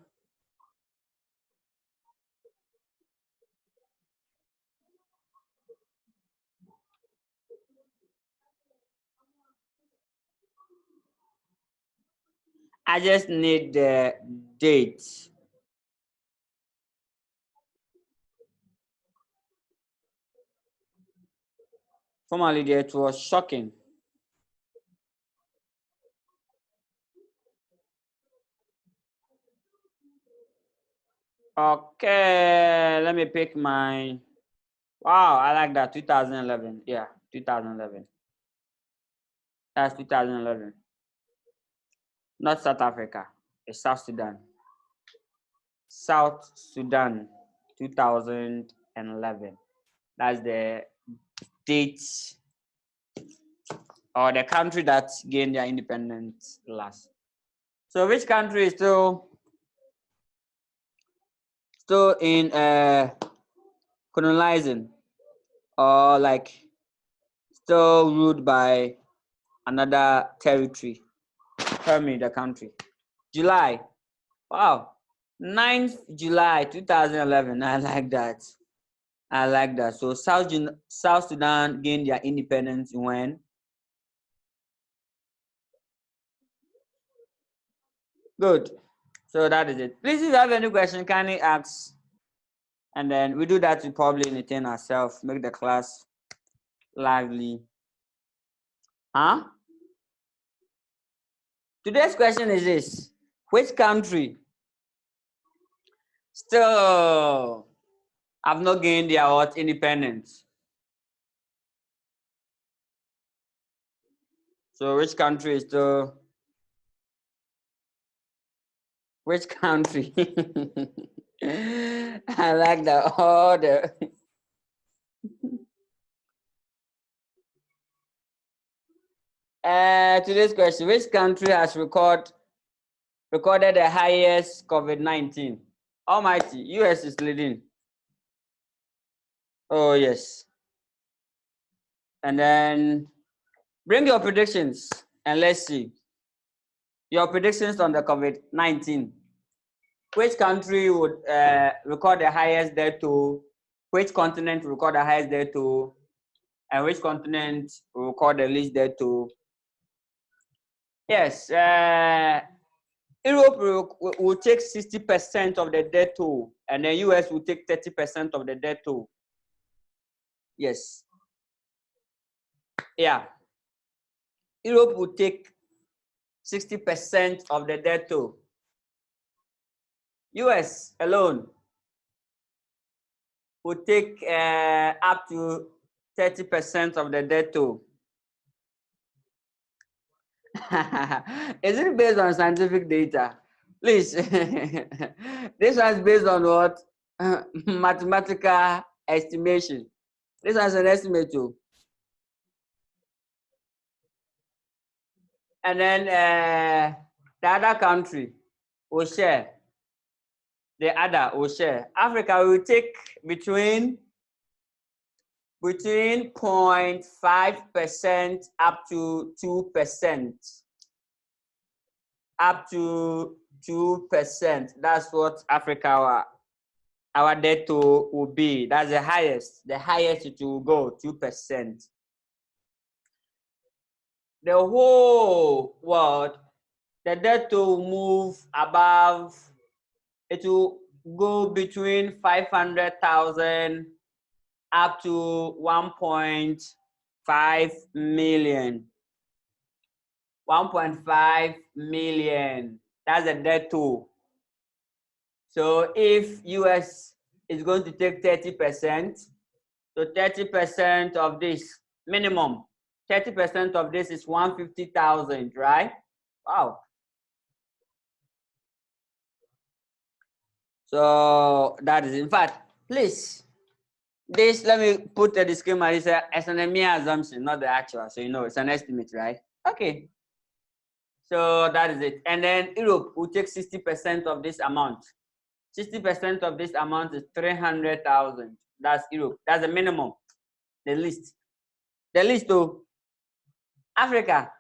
I just need the date. Formerly, it was shocking. Okay, let me pick my. Wow, I like that. 2011. Yeah, 2011. That's 2011. Not South Africa. It's South Sudan. South Sudan, 2011. That's the date or the country that gained their independence last. So which country is still in colonizing or like still ruled by another territory? Tell me the country. July. Wow. 9th July 2011. I like that. So South Sudan gained their independence when? Good. So that is it. Please, if you have any question, kindly ask. And then we do that to probably entertain ourselves, make the class lively. Huh? Today's question is this. Which country still have not gained their independence? So which country is still? Which country? I like the order. Today's question: which country has recorded the highest COVID-19? Almighty, US is leading. Oh yes. And then bring your predictions and let's see. Your predictions on the COVID-19. Which country would record the highest death toll? Which continent will record the highest death toll? And which continent will record the least death toll? Yes, Europe will take 60% of the death toll, and the US will take 30% of the death toll. Yes. Yeah. Europe will take 60% of the death toll. US alone will take up to 30% of the death toll. Is it based on scientific data? Please, this one's based on what? Mathematical estimation. This one's an estimate too. And then the other country will share. The other will share. Africa will take between 0.5% up to 2%. Up to 2%. That's what Africa our debt to will be. That's the highest. The highest it will go, 2%. The whole world, the debt will move above. It will go between 500,000 up to 1.5 million. 1.5 million. That's the debt toll. So if US is going to take 30%, so 30% of this minimum, 30% of this is 150,000, right? Wow. So that is, in fact, please, this, let me put a disclaimer, it's a mere assumption, not the actual. So, you know, it's an estimate, right? Okay. So that is it. And then Europe will take 60% of this amount. 60% of this amount is 300,000. That's Europe. That's the minimum. The least. The least though. Africa.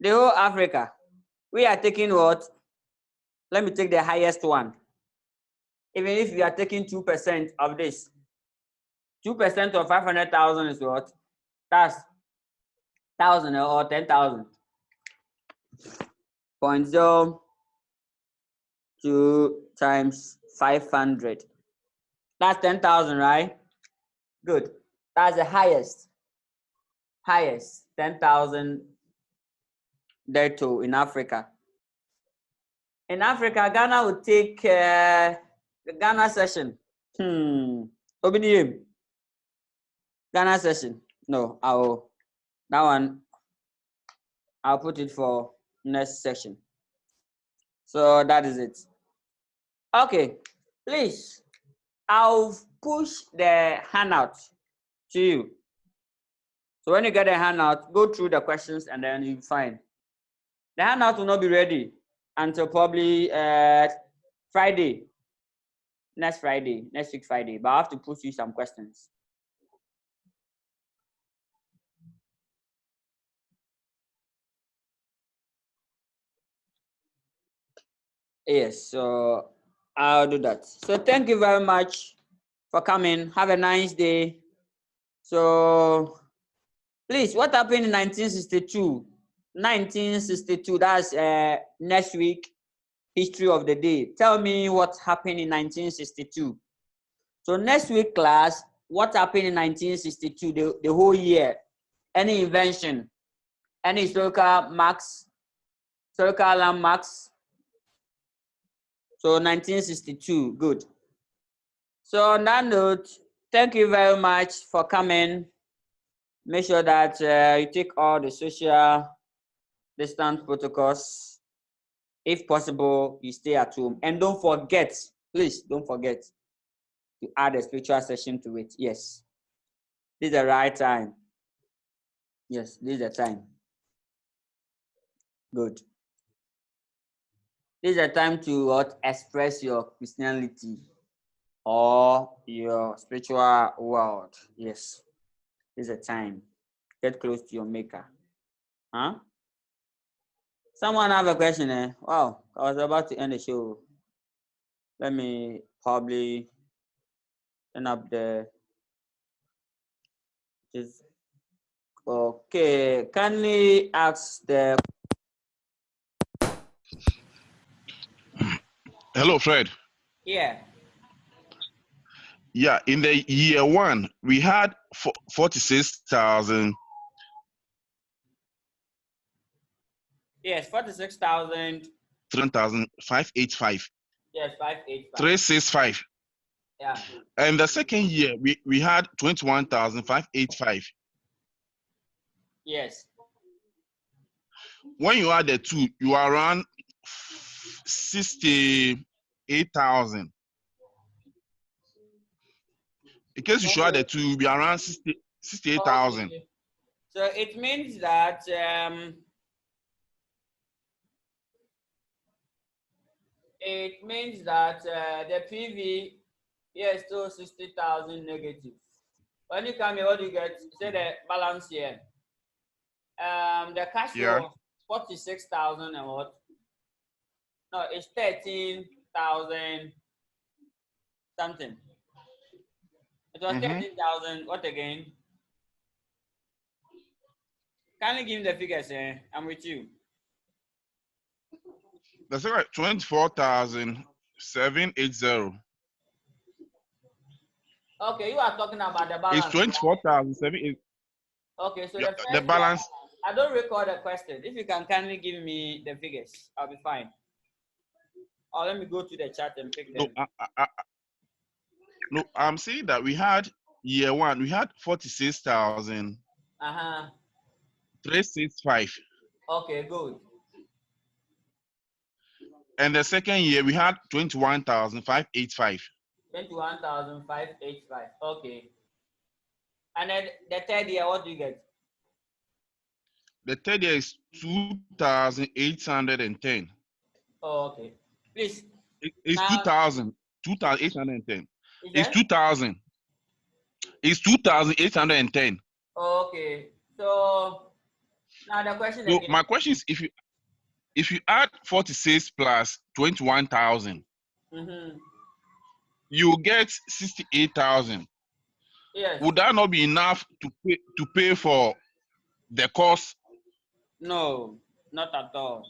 The whole Africa. We are taking what? Let me take the highest one. Even if we are taking 2% of this, 2% of 500,000 is what? That's 1,000 or 10,000. 0.02 times 500. That's 10,000, right? Good. That's the highest. Highest 10,000 debt toll in Africa. In Africa, Ghana will take the Ghana session. Obiniem. Ghana session. No, that one, I'll put it for next session. So that is it. Okay, please, I'll push the handout to you. So when you get the handout, go through the questions and then you find. The handout will not be ready until probably Friday. Next week Friday, but I have to put you some questions. Yes, so I'll do that. So thank you very much for coming. Have a nice day. So please, what happened in 1962? 1962, that's next week, history of the day. Tell me what happened in 1962. So next week class, what happened in 1962, the whole year? Any invention, any historical marks, historical landmarks? So 1962, good. So on that note, thank you very much for coming. Make sure that you take all the social distance protocols. If possible, you stay at home. And don't forget, please don't forget to add a spiritual session to it. Yes. This is the right time. Yes, this is the time. Good. This is the time to express your Christianity or your spiritual world. Yes. This is the time. Get close to your maker. Huh? Someone have a question, eh? Wow, I was about to end the show. Let me probably turn up the just okay. Kindly ask the Hello, Fred. yeah. Yeah, in the year one, we had 46,000. Yes, 46,000. 3,585. Yes, 585. 365. Yeah. And the second year, we had 21,585. Yes. When you add the two, you are around 68,000. In case you should add the two, you'll be around 68,000. Okay. So it means that the PV here is still 60,000 negative. When you come here, what do you get? Say the balance here. The cash Yeah. flow 46,000 and what? No, it's 13,000 something. It was 13,000. What again? Can you give me the figures? I'm with you. That's right. 24,780. Okay, you are talking about the balance. It's 24,780. Okay, so Yeah, the first the balance. I don't record the question. If you can kindly give me the figures, I'll be fine. Or let me go to the chat and pick them. No, I'm saying that we had year one, we had 46,000. 365. Okay, good. And the second year we had 21,585. 21,585. Okay. And then the third year, what do you get? The third year is 2,810. Oh, okay. Please. It's Now, 2,810. It's that? 2,000. It's 2,810. Okay. So now the question So again. my question is, if you add 46 plus 21,000, you get 68,000. Yes. Would that not be enough to pay for the cost? No, not at all.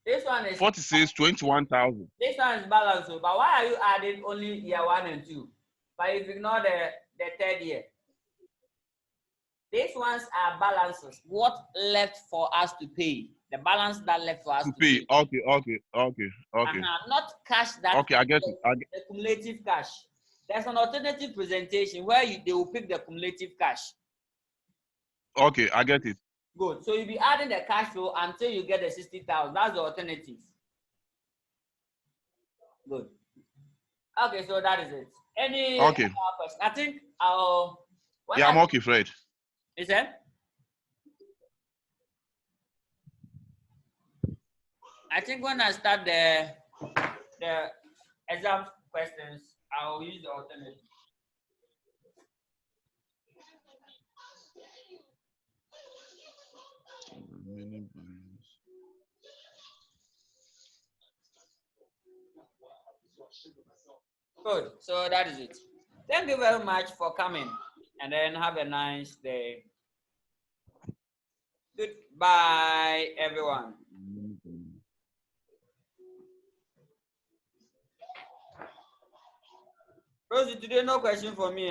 This one is 46, 21,000. This one is balanced, but why are you adding only year 1 and 2? But if you ignore the third year. These ones are balances. What left for us to pay? The balance that left for us to pay. Okay. Not cash that. Okay, I get it. The cumulative cash. There's an alternative presentation where they will pick the cumulative cash. Okay, I get it. Good. So you'll be adding the cash flow until you get the 60,000. That's the alternative. Good. Okay, so that is it. Any other question? I think I'll. Yeah, I'm okay, Fred. Is that? I think when I start the exam questions, I'll use the alternative. Good. So that is it. Thank you very much for coming, and then have a nice day. Goodbye, everyone. Rosie, today no question for me.